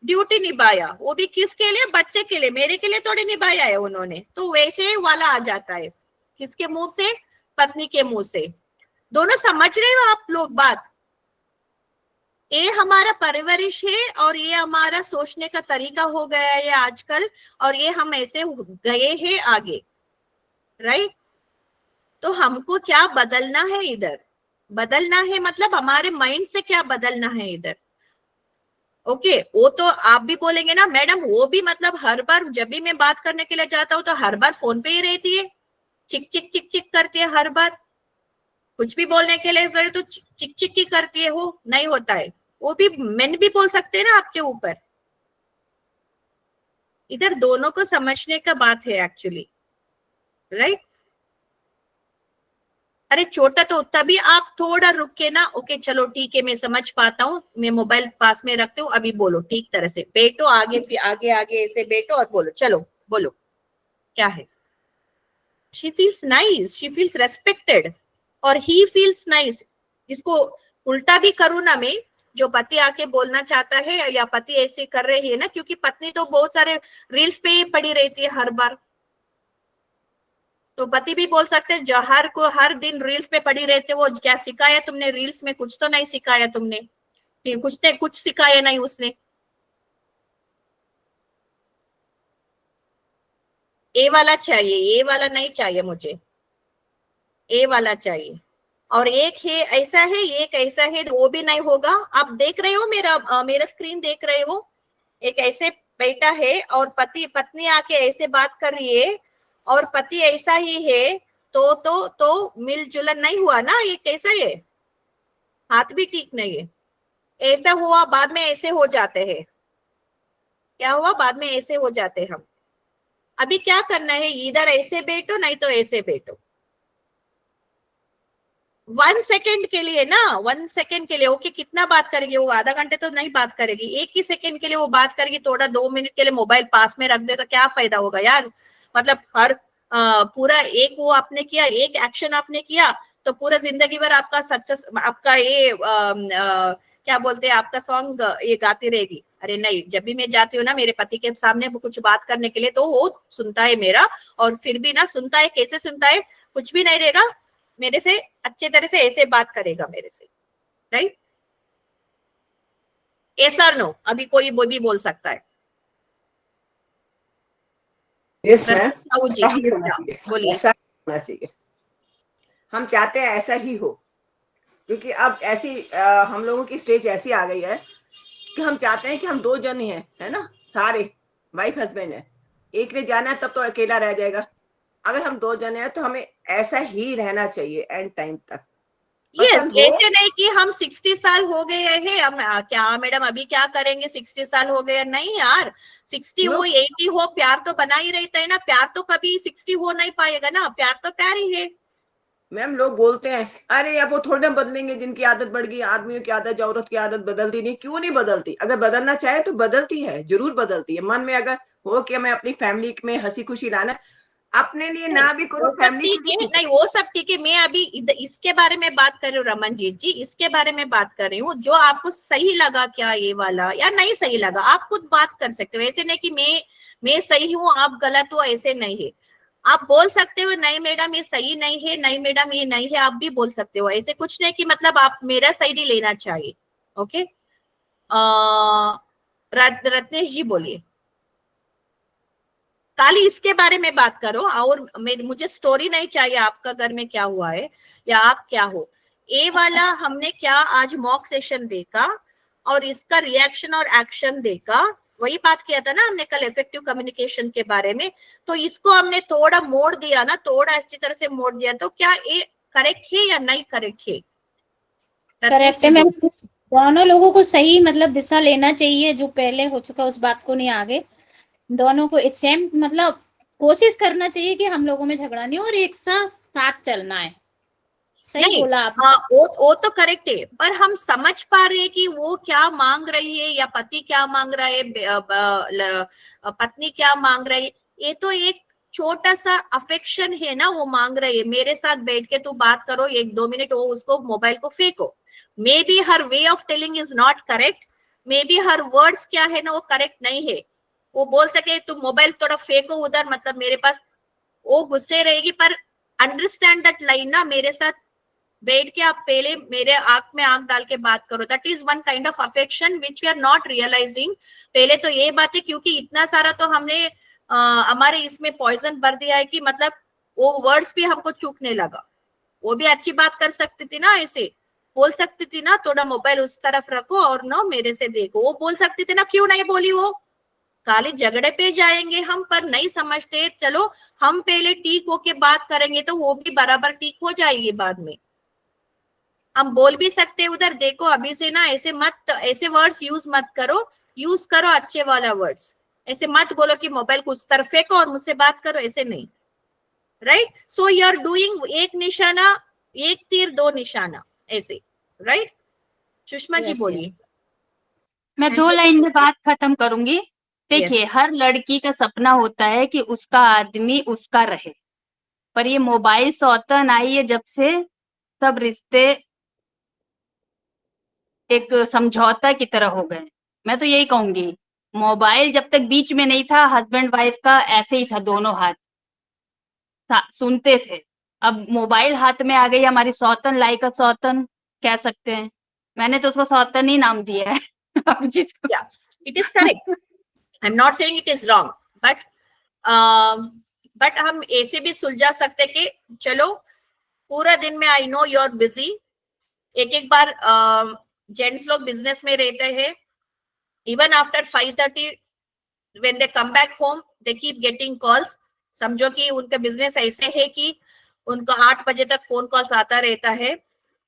ड्यूटी निभाया, वो भी किसके लिए, बच्चे के लिए, मेरे के लिए थोड़ी निभाया है उन्होंने। तो वैसे वाला आ जाता है, किसके मुंह से, पत्नी के मुंह से। दोनों समझ रहे हो आप लोग बात? ये हमारा परवरिश है और ये हमारा सोचने का तरीका हो गया है आजकल, और ये हम ऐसे गए हैं आगे, राइट? तो हमको क्या बदलना है इधर, बदलना है मतलब हमारे माइंड से क्या बदलना है इधर, ओके। वो तो आप भी बोलेंगे ना मैडम, वो भी मतलब हर बार जब भी मैं बात करने के लिए जाता हूँ तो हर बार फोन पे ही रहती है, चिक चिक चिक चिक करती है हर बार, कुछ भी बोलने के लिए करे तो चिक चिक ही करती है, वो नहीं होता है। वो भी मैन भी बोल सकते हैं ना आपके ऊपर। इधर दोनों को समझने का बात है एक्चुअली, राइट? अरे छोटा तो तभी आप थोड़ा रुक के ना, ओके चलो ठीक है मैं समझ पाता हूँ, मैं मोबाइल पास में रखती हूँ, अभी बोलो ठीक तरह से, बैठो आगे, फिर आगे आगे ऐसे बैठो और बोलो, चलो बोलो क्या है। She feels nice, she feels respected और ही फील्स नाइस। इसको उल्टा भी करूँ ना मैं, जो पति आके बोलना चाहता है या पति ऐसे कर रही है ना, क्योंकि पत्नी तो बहुत सारे रील्स पे ही पड़ी रहती है हर बार, तो पति भी बोल सकते हैं जो हर दिन रील्स पे पड़ी रहते, वो क्या सिखाया तुमने रील्स में? कुछ तो नहीं सिखाया तुमने, कुछ सिखाया नहीं उसने। ए वाला चाहिए, ये वाला नहीं चाहिए मुझे, ए वाला चाहिए। और एक है ऐसा है, एक ऐसा है, वो भी नहीं होगा। आप देख रहे हो मेरा स्क्रीन देख रहे हो? एक ऐसे बैठा है और पत्नी आके ऐसे बात कर रही है और पति ऐसा ही है, तो मिलजुलन नहीं हुआ ना, ये कैसा है? हाथ भी ठीक नहीं है। ऐसा हुआ, बाद में ऐसे हो जाते हैं। क्या हुआ? बाद में ऐसे हो जाते हैं हम। अभी क्या करना है? इधर ऐसे बैठो, नहीं तो ऐसे बैठो। 1 सेकेंड के लिए ना, 1 सेकेंड के लिए। ओके, कितना बात करेगी वो? आधा घंटे तो नहीं बात करेगी, 1 ही सेकेंड के लिए वो बात करेगी। थोड़ा 2 मिनट के लिए मोबाइल पास में रख दे तो क्या फायदा होगा यार? मतलब पूरा एक वो आपने किया, एक एक्शन आपने किया, तो पूरा जिंदगी भर आपका सक्सेस, आपका ये क्या बोलते हैं, आपका सॉन्ग ये गाती रहेगी। अरे नहीं, जब भी मैं जाती हूँ ना मेरे पति के सामने कुछ बात करने के लिए, तो वो सुनता है मेरा, और फिर भी ना सुनता है, कैसे सुनता है? कुछ भी नहीं रहेगा मेरे से, अच्छे तरह से ऐसे बात करेगा मेरे से, राइट? ऐसा नो, अभी कोई वो भी बोल सकता है। यस मैम, जी बोलिए। ऐसा होना चाहिए। हम चाहते हैं ऐसा ही हो, क्योंकि अब ऐसी हम लोगों की स्टेज ऐसी आ गई है कि हम चाहते हैं कि हम 2 जन ही हैं, है ना, सारे वाइफ हस्बैंड है। एक ने जाना है तब तो अकेला रह जाएगा। अगर हम 2 जन हैं तो हमें ऐसा ही रहना चाहिए एंड टाइम तक। यस, ऐसे नहीं कि हम 60 साल हो गए हैं, हम क्या मैडम अभी क्या करेंगे, 60 साल हो गए? नहीं यार, 60 हो 80 हो, प्यार तो बना ही रहता है ना। प्यार तो कभी 60 हो नहीं पाएगा ना, प्यार तो प्यार ही है। मैम लोग बोलते हैं अरे अब वो थोड़े ना बदलेंगे, जिनकी आदत बढ़ गई, आदमियों की आदत, औरत की आदत बदलती नहीं। क्यों नहीं बदलती? अगर बदलना चाहे तो बदलती है, जरूर बदलती है। मन में अगर हो कि मैं अपनी फैमिली में हंसी खुशी लाना, अपने लिए ना भी करो, फैमिली के लिए नहीं, वो सब ठीक है। मैं अभी इसके बारे में बात कर रही हूँ रमनजीत जी, इसके बारे में बात कर रही हूँ। जो आपको सही लगा क्या ये वाला, या नहीं सही लगा, आप खुद बात कर सकते हो। ऐसे नहीं कि मैं सही हूँ आप गलत हो, ऐसे नहीं है। आप बोल सकते हो नहीं मैडम ये सही नहीं है, नहीं मैडम ये नहीं है, आप भी बोल सकते हो। ऐसे कुछ नहीं कि मतलब आप मेरा साइड ही लेना चाहिए। ओके, रत्नेश जी बोलिए। खाली इसके बारे में बात करो, और मुझे स्टोरी नहीं चाहिए आपका घर में क्या हुआ है या आप क्या हो। ए वाला हमने क्या आज मॉक सेशन देखा और इसका रिएक्शन और एक्शन देखा, वही बात किया था ना हमने कल इफेक्टिव कम्युनिकेशन के बारे में। तो इसको हमने थोड़ा मोड़ दिया ना, थोड़ा अच्छी तरह से मोड़ दिया, तो क्या ये करेक्ट है या नहीं करेक्ट है? करेक्ट है मैम, दोनों लोगों को सही मतलब दिशा लेना चाहिए। जो पहले हो चुका उस बात को नहीं आगे, दोनों को सेम मतलब कोशिश करना चाहिए कि हम लोगों में झगड़ा नहीं और एक साथ चलना है। सही बोला आप। वो तो करेक्ट है, पर हम समझ पा रहे हैं कि वो क्या मांग रही है, या पति क्या मांग रहा है, पत्नी क्या मांग रही है। ये तो एक छोटा सा अफेक्शन है ना, वो मांग रही है मेरे साथ बैठ के तू बात करो 1-2 मिनट, वो उसको मोबाइल को फेंको। May be her way of telling is not correct, may be her words क्या है ना वो करेक्ट नहीं है। वो बोल सके तुम मोबाइल थोड़ा फेंको उधर, मतलब मेरे पास, वो गुस्से रहेगी, पर अंडरस्टैंड दैट लाइन ना, मेरे साथ बैठ के आप पहले मेरे आंख में आंख डाल के बात करो। That is one kind of affection which we are not realising. पहले तो ये बात है, क्योंकि इतना सारा तो हमने हमारे इसमें पॉइजन भर दिया है कि मतलब वो वर्ड्स भी हमको चूकने लगा। वो भी अच्छी बात कर सकती थी ना, ऐसे बोल सकती थी ना थोड़ा मोबाइल उस तरफ रखो और ना मेरे से देखो, वो बोल सकती थी ना। क्यों नहीं बोली? वो खाली झगड़े पे जाएंगे हम, पर नहीं समझते। चलो हम पहले ठीक होके बात करेंगे तो वो भी बराबर ठीक हो जाएगी बाद में। हम बोल भी सकते हैं उधर, देखो अभी से ना ऐसे मत, ऐसे वर्ड्स यूज मत करो, यूज करो अच्छे वाला वर्ड्स। ऐसे मत बोलो कि मोबाइल को उस तरफ फेंको और मुझसे बात करो, ऐसे नहीं, right? So you are doing एक निशाना, एक तीर 2 निशाना, ऐसे, राइट? सुषमा जी बोलिए। मैं 2 लाइन में बात खत्म पर ये मोबाइल सौतन आई है जब से, सब रिश्ते एक समझौता की तरह हो गए। मैं तो यही कहूंगी, मोबाइल जब तक बीच में नहीं था, हस्बैंड वाइफ का ऐसे ही था, दोनों हाथ सुनते थे। अब मोबाइल हाथ में आ गई, हमारी सौतन, लाइक अ सौतन कह सकते हैं। मैंने तो उसको सौतन ही नाम दिया है। अब जिसको Yeah, it is correct. I'm not saying it is wrong, but हम ऐसे भी सुलझा सकते कि चलो पूरा दिन में, I know you are busy, एक बार जेंट्स लोग बिजनेस में रहते हैं, even after 5:30 when they come back home they keep getting calls. समझो कि उनका बिजनेस ऐसे है कि उनको 8 बजे तक फोन कॉल्स आता रहता है,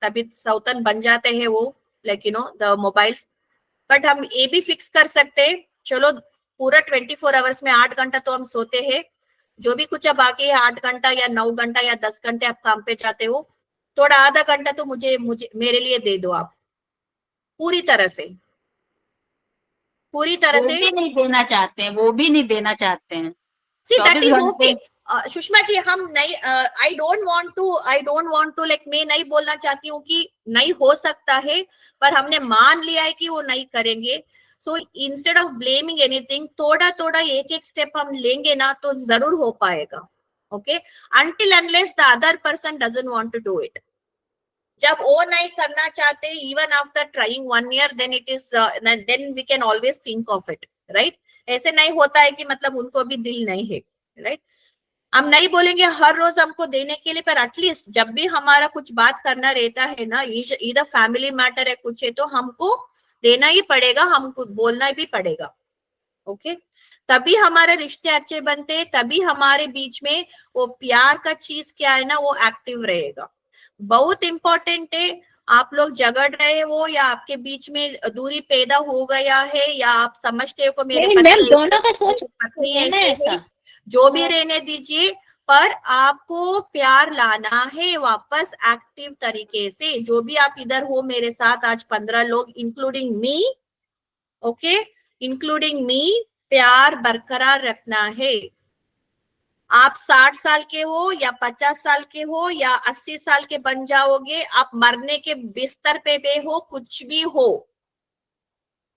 तभी सौतन बन जाते हैं वो, like you know the mobiles. But हम ये भी फिक्स कर सकते हैं, चलो पूरा 24 आवर्स में 8 घंटा तो हम सोते हैं, जो भी कुछ अब बाकी है 8 घंटा या 9 घंटा या 10 घंटे आप काम पे जाते हो, थोड़ा आधा घंटा तो मुझे मेरे लिए दे दो आप, पूरी तरह से वो भी नहीं देना चाहते हैं, वो भी नहीं देना चाहते हैं। See, that 24 is घंटे। okay. सुषमा जी, हम नहीं, I don't want to like, मैं नहीं बोलना चाहती हूँ कि नहीं हो सकता है, पर हमने मान लिया है कि वो नहीं करेंगे। So instead of blaming anything, थोड़ा थोड़ा एक एक स्टेप हम लेंगे ना तो जरूर हो पाएगा। Okay, until unless the other person doesn't want to do it. जब वो नहीं करना चाहते, even after trying 1 year, then it is, then we can always think of it, right. ऐसे नहीं होता है कि मतलब उनको भी दिल नहीं है, राइट। हम नहीं बोलेंगे हर रोज हमको देने के लिए, पर एटलीस्ट जब भी हमारा कुछ बात करना रहता है ना, इधर फैमिली मैटर है कुछ है, तो हमको देना ही पड़ेगा, हमको बोलना भी पड़ेगा। ओके, तभी हमारे रिश्ते अच्छे बनते, तभी हमारे बीच में वो प्यार का चीज क्या है ना, वो एक्टिव रहेगा। बहुत इंपॉर्टेंट है, आप लोग झगड़ रहे हो या आपके बीच में दूरी पैदा हो गया है, या आप समझते हो कि मेरे नहीं पति मैम, ऐसे, दोनों का सोच पत्नी है ना ऐसे है, ऐसा। जो भी रहने दीजिए, पर आपको प्यार लाना है वापस एक्टिव तरीके से। जो भी आप इधर हो मेरे साथ आज 15 लोग, including me, okay, including me, प्यार बरकरार रखना है। आप 60 साल के हो या 50 साल के हो या 80 साल के बन जाओगे, आप मरने के बिस्तर पे हो, कुछ भी हो,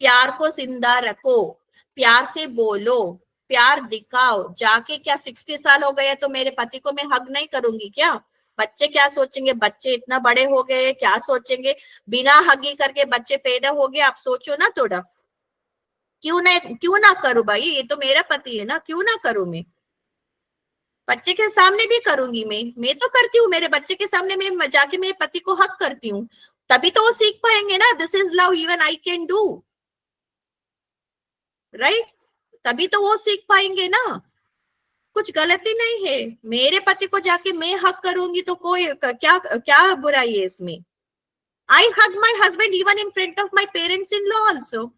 प्यार को जिंदा रखो, प्यार से बोलो, प्यार दिखाओ। जाके क्या 60 साल हो गए तो मेरे पति को मैं हग नहीं करूंगी क्या? बच्चे क्या सोचेंगे? बच्चे इतना बड़े हो गए, क्या सोचेंगे? बिना हगी करके बच्चे पैदा हो गए, आप सोचो ना थोड़ा। क्यों ना करूं भाई, ये तो मेरा पति है ना, क्यों ना करूं मैं? बच्चे के सामने भी करूंगी, मैं तो करती हूँ, मेरे बच्चे के सामने मैं जाके मेरे पति को हक करती हूँ, तभी तो वो सीख पाएंगे ना, this is love, even I can do, right. तभी तो वो सीख पाएंगे ना, कुछ गलती नहीं है। मेरे पति को जाके मैं हक करूंगी तो कोई क्या क्या बुराई है इसमें? I hug my husband even in front of my parents in law also.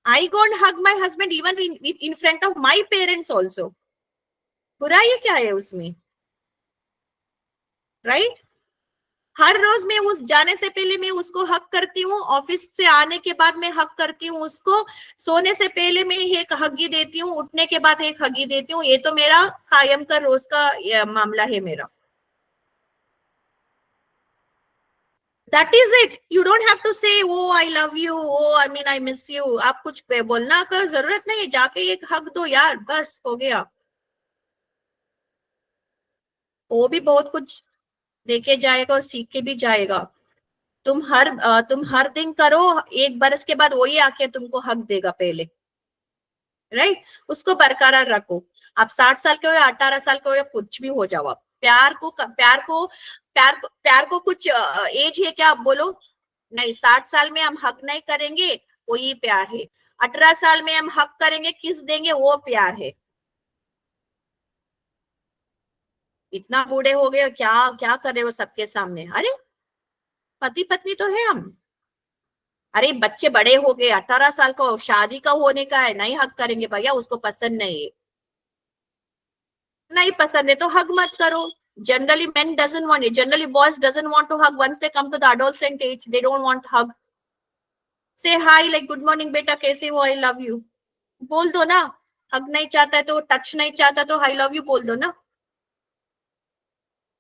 I don't hug my husband even in front of my parents also. बुराई क्या है उसमें, राइट? हर रोज मैं उस जाने से पहले मैं उसको हक करती हूँ, ऑफिस से आने के बाद मैं हक करती हूँ उसको, सोने से पहले मैं एक हगी देती हूँ, उठने के बाद एक हगी देती हूँ। ये तो मेरा कायम का रोज का मामला है मेरा। That is it. You don't have to say, oh, I love you, oh, I mean, I miss you. आप कुछ बोलना का जरूरत नहीं है, जाके एक हक दो यार, बस हो गया। वो भी बहुत कुछ देके जाएगा और सीख के भी जाएगा। तुम हर दिन करो, 1 बरस के बाद वही आके तुमको हक देगा पहले, राइट। उसको बरकरार रखो। आप 60 साल के हो या 18 साल के हो या कुछ भी हो जाओ, आप प्यार को कुछ एज है क्या? आप बोलो नहीं, 60 साल में हम हक नहीं करेंगे, वो ये प्यार है। 18 साल में हम हक करेंगे, किस देंगे, वो प्यार है। इतना बूढ़े हो गए, क्या क्या कर रहे हो सबके सामने? अरे पति पत्नी तो है हम। अरे बच्चे बड़े हो गए, 18 साल का शादी का होने का है, नहीं हक करेंगे भैया, उसको पसंद नहीं है, नहीं पसंद है तो हग मत करो। Generally men doesn't want it, generally boys doesn't want to hug once they come to the adolescent age, they don't want hug. Say hi, like good morning बेटा, कैसे हो, I love you बोल दो ना। हग नहीं चाहता है तो, टच नहीं चाहता तो I love you बोल दो ना।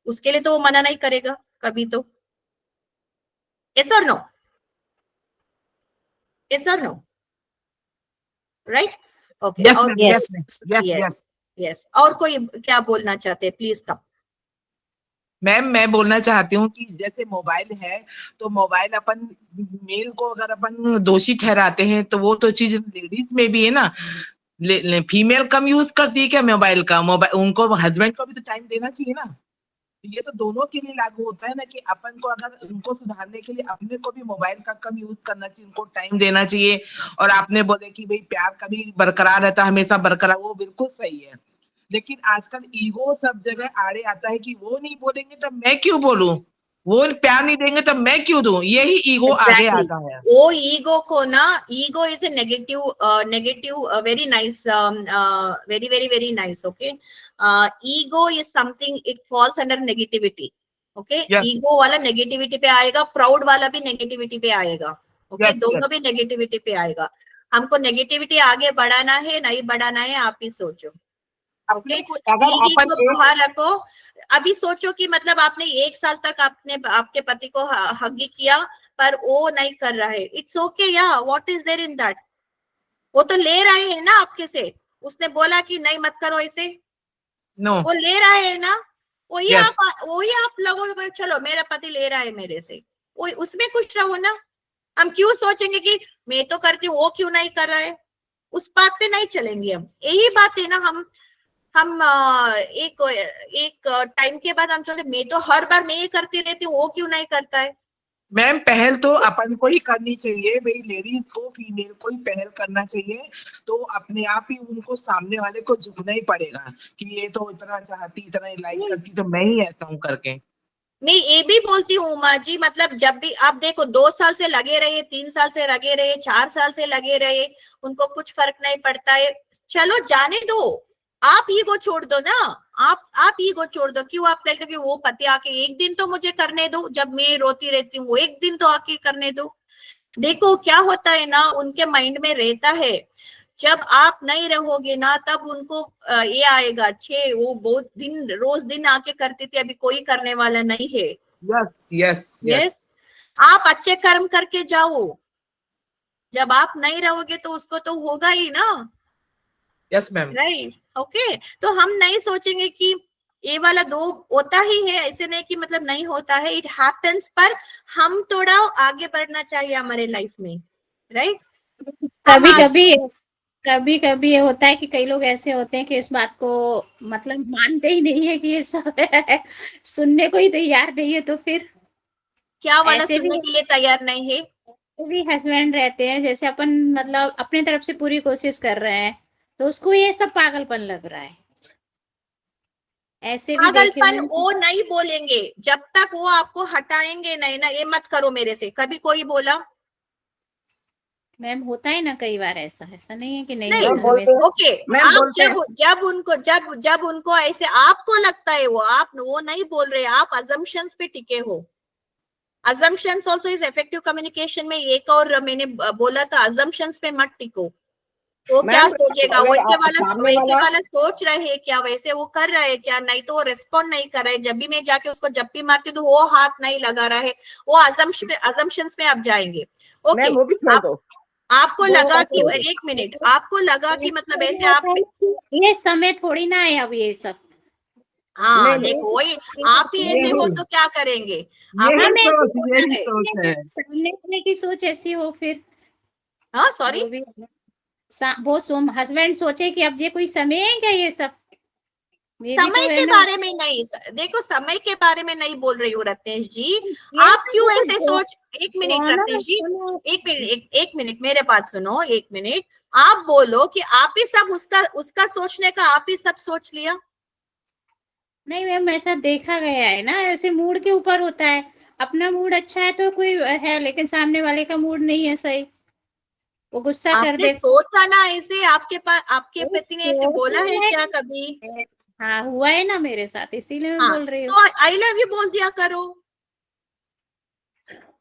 उसके लिए तो वो मना नहीं करेगा कभी तो। yes or no? yes or no? right? okay Yes, और ma'am. yes. Yes, ma'am. Yes, yes yes. yes और कोई क्या बोलना चाहते हैं प्लीज कम। मैम मैं बोलना चाहती हूँ कि जैसे मोबाइल है तो मोबाइल अपन मेल को अगर अपन दोषी ठहराते हैं तो वो तो चीज लेडीज में भी है ना। फीमेल कम यूज करती है क्या मोबाइल का? मोबाइल उनको हस्बैंड को भी तो टाइम देना चाहिए ना। ये तो दोनों के लिए लागू होता है ना कि अपन को अगर उनको सुधारने के लिए अपने को भी मोबाइल का कम यूज करना चाहिए, उनको टाइम देना चाहिए। और आपने बोले कि भाई प्यार कभी बरकरार रहता है, हमेशा बरकरार, वो बिल्कुल सही है। लेकिन आजकल ईगो सब जगह आड़े आता है कि वो नहीं बोलेंगे तब मैं क्यों बोलूं, वो प्यार नहीं देंगे तब मैं क्यों दूं, यही ईगो आगे Exactly. आता है। वो ईगो को ना, ego is a negative very nice, very very very nice. Okay, ego is something, it falls under negativity. Okay, Yes. Ego वाला नेगेटिविटी पे आएगा, प्राउड वाला भी नेगेटिविटी पे आएगा। ओके, Yes, दोनों भी नेगेटिविटी पे आएगा। हमको नेगेटिविटी आगे बढ़ाना है नहीं बढ़ाना है आप ही सोचो। ओके, अपने को अगर ईगो अपन को बाहर रखो। अभी सोचो कि मतलब आपने 1 साल तक आपने आपके पति को हगी किया पर वो नहीं कर रहा है, इट्स ओके या what is there in that? वो तो ले रहे हैं ना आपके से, उसने बोला कि नहीं मत करो इसे, नो, वो ले रहा है ना, वही Yes. वही आप लोगों को चलो मेरा पति ले रहा है मेरे से, वो उसमें खुश रहो ना। हम क्यों सोचेंगे कि मैं तो करती हूँ वो क्यों नहीं कर रहा है, उस बात पे नहीं चलेंगे हम। यही बात है ना, हम एक टाइम के बाद हम चलते, मैं तो हर बार मैं ये करती रहती हूँ वो क्यों नहीं करता है। मैम पहल तो अपन को ही करनी चाहिए भाई, लेडीज को, फीमेल को ही पहल करना चाहिए। तो अपने आप ही उनको सामने वाले को झुकना ही पड़ेगा कि ये तो इतना चाहती, इतना लाइक करती, तो मैं ही ऐसा हूँ करके। मैं ये भी बोलती हूँ उमा जी, मतलब जब भी आप देखो 2 साल से लगे रहे, 3 साल से लगे रहे, 4 साल से लगे रहे, उनको कुछ फर्क नहीं पड़ता है, चलो जाने दो, आप ईगो छोड़ दो ना। आप ईगो छोड़ दो। क्यों आप कहते हो कि वो पति आके एक दिन तो मुझे करने दो, जब मैं रोती रहती हूँ वो एक दिन तो आके करने दो। देखो क्या होता है ना, उनके माइंड में रहता है जब आप नहीं रहोगे ना तब उनको ये आएगा, अच्छे वो बहुत दिन रोज दिन आके करते थे, अभी कोई करने वाला नहीं है। यस यस यस, आप अच्छे कर्म करके जाओ, जब आप नहीं रहोगे तो उसको तो होगा ही ना। Yes ma'am. राइट, ओके, तो हम नहीं सोचेंगे कि ये वाला दो होता ही है, ऐसे नहीं कि मतलब नहीं होता है, इट हैपेंस, पर हम थोड़ा आगे बढ़ना चाहिए हमारे लाइफ में। राइट, कभी कभी ये होता है कि कई लोग ऐसे होते हैं कि इस बात को मतलब मानते ही नहीं है कि ये सब है, सुनने को ही तैयार नहीं है। तो फिर क्या वाला ऐसे सुनने के लिए तैयार नहीं है? भी हस्बैंड रहते हैं, जैसे अपन मतलब अपने तरफ से पूरी कोशिश कर रहे हैं तो उसको ये सब पागलपन लग रहा है। ऐसे भी देखे पागलपन हुए वो नहीं बोलेंगे जब तक वो आपको हटाएंगे नहीं ना, ये मत करो मेरे से, कभी कोई बोला? मैम होता है ना कई बार ऐसा, ऐसा नहीं है कि नहीं नहीं, होता हमेशा। ओके, मैम आप बोलते हैं। जब उनको ऐसे आपको लगता है, वो नहीं बोल रहे, आप अजम्पशंस पे टिके हो। Assumptions also is effective communication में एक और मैंने बोला था, अजम्पशंस पे मत टिको। वो क्या मैम सोचेगा, अगर वैसे वाला सोच रहे क्या, वैसे वो कर रहे क्या, नहीं तो वो रिस्पॉन्ड नहीं कर रहे, जब भी मैं जाके उसको जप्पी मारती हूँ तो वो हाथ नहीं लगा रहे, वो अजम्पशंस में आप जाएंगे। ओके, मैम वो भी छोड़ दो। आपको वो लगा कि छोड़ दो। 1 मिनट, आपको लगा कि मतलब ऐसे आप, ये समय थोड़ी ना है अब ये सब। हाँ नहीं, देखो वही, आप ही ऐसे हो तो क्या करेंगे? यही आप सोच, यही सोच है। सामने वाले की सोच ऐसी हो फिर हाँ सॉरी, वो भी वो हस्बैंड सोचे कि अब ये कोई समय है क्या ये सब, ये भी समय तो है के ना। बारे में नहीं, देखो समय के बारे में नहीं बोल रही हूँ रत्नेश जी, आप क्यों ऐसे सोच, 1 मिनट रत्नेश जी, 1 मिनट, 1 मिनट मेरे बात सुनो, 1 मिनट, आप बोलो कि आप ही सब उसका सोचने का आप ही सब सोच लिया। नहीं मैम ऐसा देखा गया है ना, ऐसे मूड के ऊपर होता है, अपना मूड अच्छा है तो कोई है, लेकिन सामने वाले का मूड नहीं है सही, वो गुस्सा कर आपने दे। सोचा ना ऐसे, आपके पति ने ऐसे बोला है क्या कभी? हाँ हुआ है ना मेरे साथ, इसीलिए मैं हाँ, बोल रही हूँ। तो आई लव यू बोल दिया करो।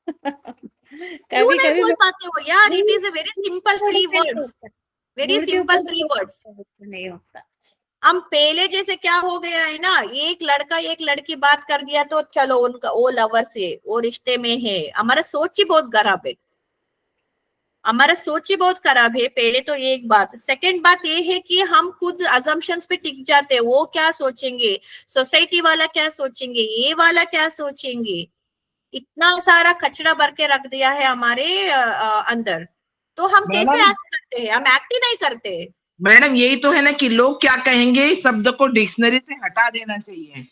क्यों कभी नहीं कभी बोल पाते हो यार? It is a very simple 3 words, very mood के सिंपल ऊपर 3 वर्ड्स। नहीं होता। हम पहले जैसे क्या हो गया है ना, एक लड़का एक लड़की बात कर दिया तो चलो उनका वो लवर्स है, वो रिश्ते में है। हमारा सोच ही बहुत खराब है, हमारा सोच ही बहुत खराब है। पहले तो एक बात, सेकंड बात ये है कि हम खुद अजम्पशंस पे टिक जाते हैं। वो क्या सोचेंगे, सोसाइटी वाला क्या सोचेंगे, ये वाला क्या सोचेंगे, इतना सारा कचरा भर के रख दिया है हमारे अंदर। तो हम कैसे मैडम एक्ट करते हैं, हम एक्ट ही नहीं करते। मैडम यही तो है ना कि लोग क्या कहेंगे शब्द को डिक्शनरी से हटा देना चाहिए।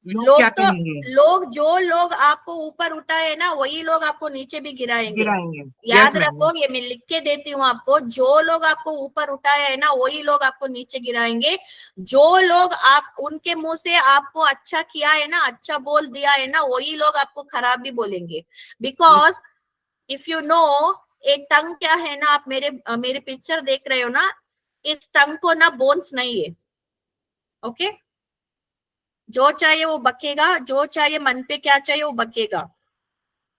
लोग क्या कहेंगे लोग जो लोग आपको ऊपर उठाए ना, वही लोग आपको नीचे भी गिराएंगे। गिराएंगे। याद यस मैम। रखो, ये मैं लिख के देती हूँ आपको, जो लोग आपको ऊपर उठाए है ना, वही लोग आपको नीचे गिराएंगे। जो लोग आप उनके मुंह से आपको अच्छा किया है ना, अच्छा बोल दिया है ना, वही लोग आपको खराब भी बोलेंगे। बिकॉज इफ यू नो, एक टंग क्या है ना, आप मेरे पिक्चर देख रहे हो ना, इस टंग को ना बोन्स नहीं है। ओके, जो चाहिए वो बकेगा, जो चाहिए मन पे क्या चाहिए वो बकेगा।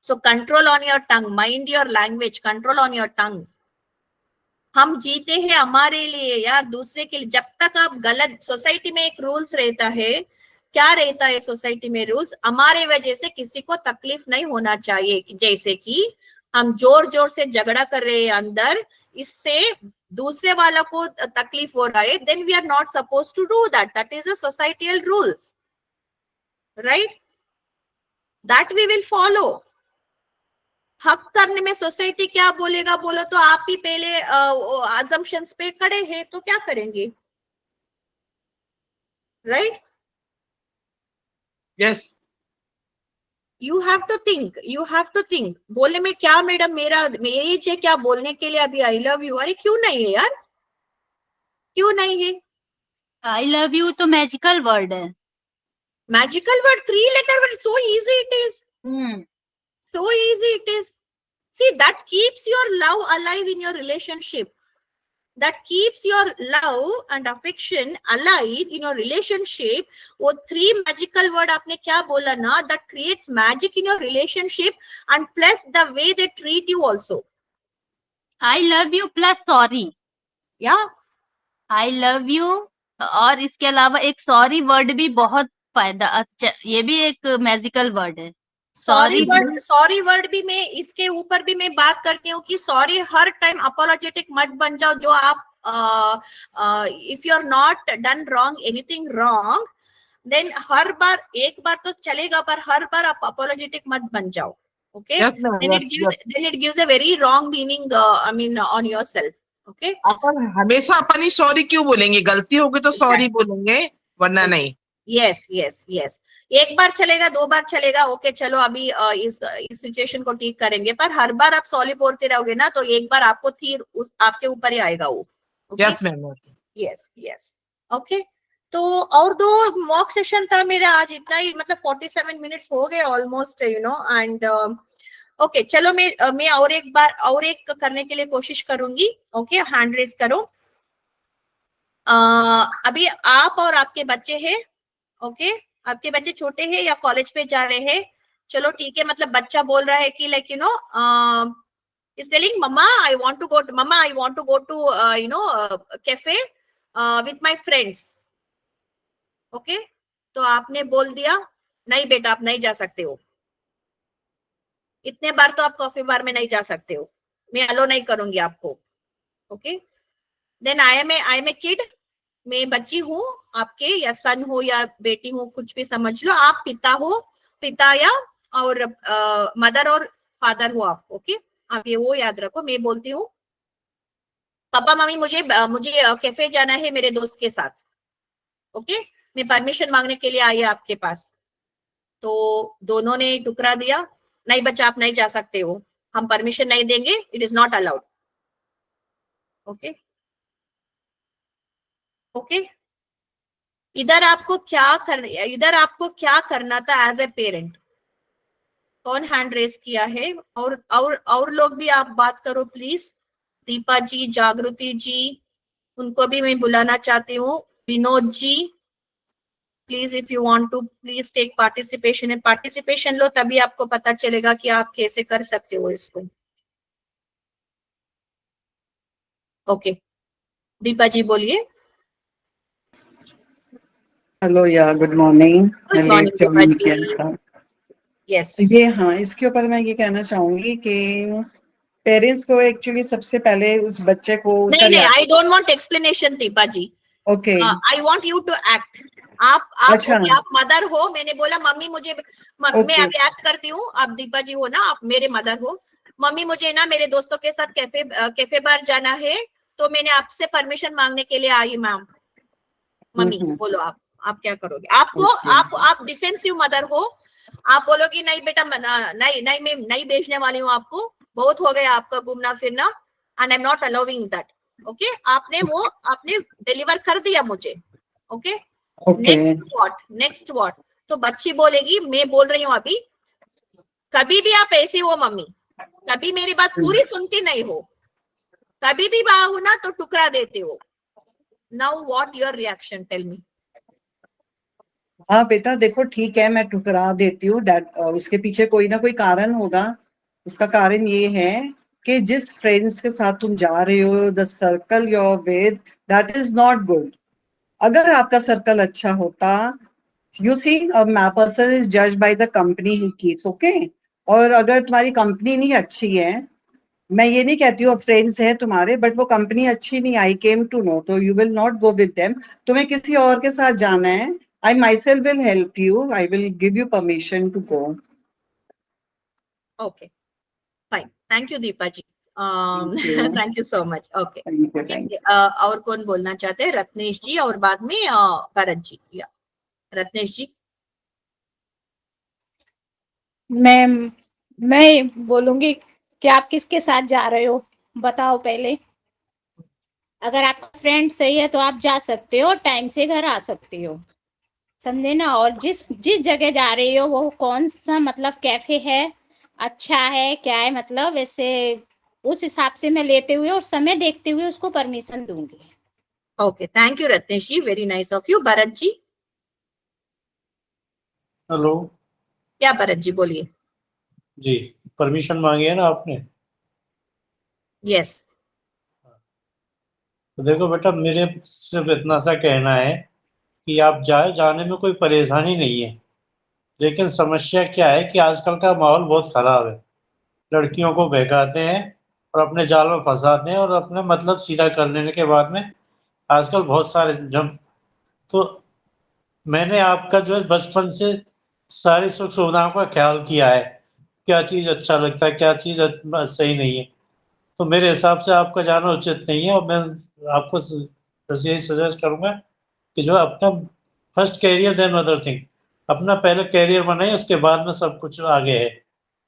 So control on your tongue, mind your language, control on your tongue. हम जीते हैं हमारे लिए यार, दूसरे के लिए। जब तक आप गलत, सोसाइटी में एक रूल्स रहता है, क्या रहता है सोसाइटी में रूल्स, हमारे वजह से किसी को तकलीफ नहीं होना चाहिए। जैसे कि हम जोर जोर से झगड़ा कर रहे हैं अंदर, इससे दूसरे वाला को तकलीफ हो रहा है, then we are not suppose to do that, that is a societal rules, right, that we will follow. हक करने में सोसाइटी क्या बोलेगा बोलो, तो आप ही पहले अजम्पशंस पे खड़े हैं, तो क्या करेंगे, right? Yes. You have to think, you have to think. बोले में क्या मैडम, मेरी चे क्या बोलने के लिए अभी आई लव यू, अरे क्यों नहीं है यार, क्यों नहीं है? आई लव यू तो मैजिकल वर्ड है। Magical word, 3 letter word, so easy it is, so easy it is. See, that keeps your love alive in your relationship, that keeps your love and affection alive in your relationship. वो 3 magical word आपने क्या बोला ना, that creates magic in your relationship, and plus the way they treat you also. I love you plus sorry, Yeah, I love you. और इसके अलावा एक sorry word भी बहुत फायदा, अच्छा ये भी एक मैजिकल वर्ड है। सॉरी वर्ड भी मैं इसके ऊपर भी मैं बात करती हूँ कि सॉरी हर टाइम अपोलोजेटिक मत बन जाओ। जो आप if you are not done wrong, anything wrong, then हर बार, एक बार तो चलेगा, पर हर बार आप अपोलोजेटिक मत बन जाओ। Okay, yes ma'am. then it gives a very wrong meaning, I mean, on yourself. Okay, अपन हमेशा अपन ही सॉरी क्यों बोलेंगे, गलती होगी तो सॉरी बोलेंगे, वरना नहीं। यस यस यस, एक बार चलेगा, 2 बार चलेगा, ओके चलो अभी इस सिचुएशन को ठीक करेंगे, पर हर बार आप सॉरी बोलते रहोगे ना, तो एक बार आपको तीर आपके ऊपर ही आएगा वो। Yes ma'am. Yes yes, okay. तो और 2 मॉक सेशन था मेरा आज, इतना ही, मतलब 47 मिनट्स हो गए almost, you know, and okay चलो मैं और एक बार और एक करने के लिए कोशिश करूंगी। ओके, हैंड रेज करो। अभी आप और आपके बच्चे हैं, ओके, आपके बच्चे छोटे हैं या कॉलेज पे जा रहे हैं? चलो ठीक है, मतलब बच्चा बोल रहा है कि like you no, is telling mama I want to go to you know, cafe with my friends. Okay, तो आपने बोल दिया नहीं बेटा आप नहीं जा सकते हो, इतने बार तो आप कॉफी बार में नहीं जा सकते हो, मैं अलो नहीं करूंगी आपको। Okay, then I am a kid, मैं बच्ची हूँ आपके, या सन हो या बेटी हूँ, कुछ भी समझ लो, आप पिता हो, पिता या और मदर और फादर हो आप। ओके, आप ये वो याद रखो। मैं बोलती हूँ पापा मम्मी मुझे कैफे जाना है मेरे दोस्त के साथ। ओके, मैं परमिशन मांगने के लिए आई आपके पास, तो दोनों ने टुकरा दिया, नहीं बच्चा आप नहीं जा सकते हो, हम परमिशन नहीं देंगे, it is not allowed. Okay okay, इधर आपको क्या करना था एज ए पेरेंट? कौन हैंड रेस किया है? और लोग भी आप बात करो प्लीज। दीपा जी, जागृति जी, उनको भी मैं बुलाना चाहती हूँ। Vinod ji, please if you want to please take participation लो, तभी आपको पता चलेगा कि आप कैसे कर सकते हो इसको। ओके, दीपा जी बोलिए। हेलो या good morning. Good morning Deepa ji. Yes ये हाँ, इसके ऊपर मैं ये कहना चाहूंगी कि पेरेंट्स को एक्चुअली सबसे पहले उस बच्चे को उसका नहीं, I don't want explanation Deepa ji. Okay I want you to act. आप अच्छा। okay, आप मदर हो, मैंने बोला मम्मी मुझे मैं Okay. अभी एक्ट करती हूँ, आप दीपा जी हो ना, आप मेरे मदर हो। मम्मी मुझे ना मेरे दोस्तों के साथ कैफे बार जाना है, तो मैंने आपसे परमिशन मांगने के लिए आई मैम। मम्मी बोलो आप क्या करोगे? आपको आप डिफेंसिव मदर हो, आप बोलोगी नहीं बेटा नहीं नहीं मैं नहीं भेजने वाली हूँ आपको, बहुत हो गया आपका घूमना फिरना, and I am not allowing that. Okay, आपने डिलीवर कर दिया मुझे। Okay, next what? तो बच्ची बोलेगी मैं बोल रही हूँ अभी, कभी भी आप ऐसी हो मम्मी, कभी मेरी बात पूरी सुनती नहीं हो, कभी भी बाहु ना तो टुकड़ा देते हो। Now what your reaction, tell me. हाँ बेटा देखो ठीक है, मैं ठुकरा देती हूँ, उसके पीछे कोई ना कोई कारण होगा। उसका कारण ये है कि जिस फ्रेंड्स के साथ तुम जा रहे हो, the circle your with, that is not good. अगर आपका सर्कल अच्छा होता, यू सी पर्सन इज जज by the company he keeps, okay. और अगर तुम्हारी कंपनी नहीं अच्छी है, मैं ये नहीं कहती हूँ फ्रेंड्स है तुम्हारे, बट वो कंपनी अच्छी नहीं, आई केम टू नो, तो you will not go with them. तुम्हें किसी और के साथ जाना है, I myself will help you, I will give you permission to go. Okay fine, thank you Deepa ji. Thank you so much. Okay, और कौन बोलना चाहते हैं? रत्नेश जी और बाद में भरत जी। या रत्नेश जी। मैं बोलूंगी कि आप किसके साथ जा रहे हो बताओ पहले। अगर आपका फ्रेंड सही है तो आप जा सकते हो, टाइम से घर आ सकते हो, समझे ना। और जिस जगह जा रही हो वो कौन सा मतलब कैफे है, अच्छा है क्या है, मतलब वैसे उस हिसाब से मैं लेते हुए और समय देखते हुए उसको परमिशन दूंगी। Okay, thank you Ratnesh ji, very nice of you. Bharat ji. Hello. क्या भरत जी बोलिए। जी, परमिशन मांगी है ना आपने? यस। तो देखो बेटा, मेरे सिर्फ इतना सा कहना है कि आप जाने में कोई परेशानी नहीं है, लेकिन समस्या क्या है कि आजकल का माहौल बहुत खराब है। लड़कियों को बहकाते हैं और अपने जाल में फंसाते हैं, और अपने मतलब सीधा कर लेने के बाद में आजकल बहुत सारे जब तो मैंने आपका जो है बचपन से सारी सुख सुविधाओं का ख्याल किया है, क्या चीज़ अच्छा लगता है, क्या चीज़ सही नहीं है। तो मेरे हिसाब से आपका जाना उचित नहीं है, और मैं आपको बस यही सजेस्ट करूंगा कि जो अपना first career then other thing, अपना पहले कैरियर बनाइए, उसके बाद में सब कुछ आगे है।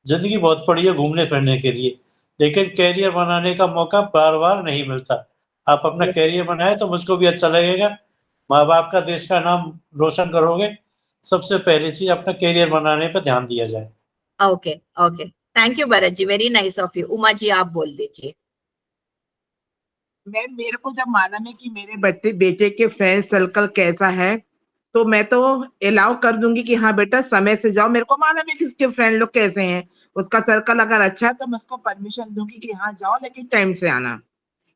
जिंदगी बहुत पड़ी है घूमने फिरने के लिए, लेकिन कैरियर बनाने का मौका बार बार नहीं मिलता। आप अपना कैरियर बनाए तो मुझको भी अच्छा लगेगा, माँ बाप का, देश का नाम रोशन करोगे। सबसे पहली चीज अपना कैरियर बनाने पर ध्यान दिया जाए। Okay okay, thank you Bharat ji, very nice of you. Uma ji आप बोल दीजिए। मैम, मेरे को जब मालूम है कि मेरे बेटे के फ्रेंड सर्कल कैसा है, तो मैं तो अलाउ कर दूंगी कि हाँ बेटा समय से जाओ। मेरे को मालूम है कि उसके फ्रेंड लोग कैसे हैं, उसका सर्कल अगर अच्छा है तो मैं उसको परमिशन दूंगी कि हाँ जाओ, लेकिन टाइम से आना।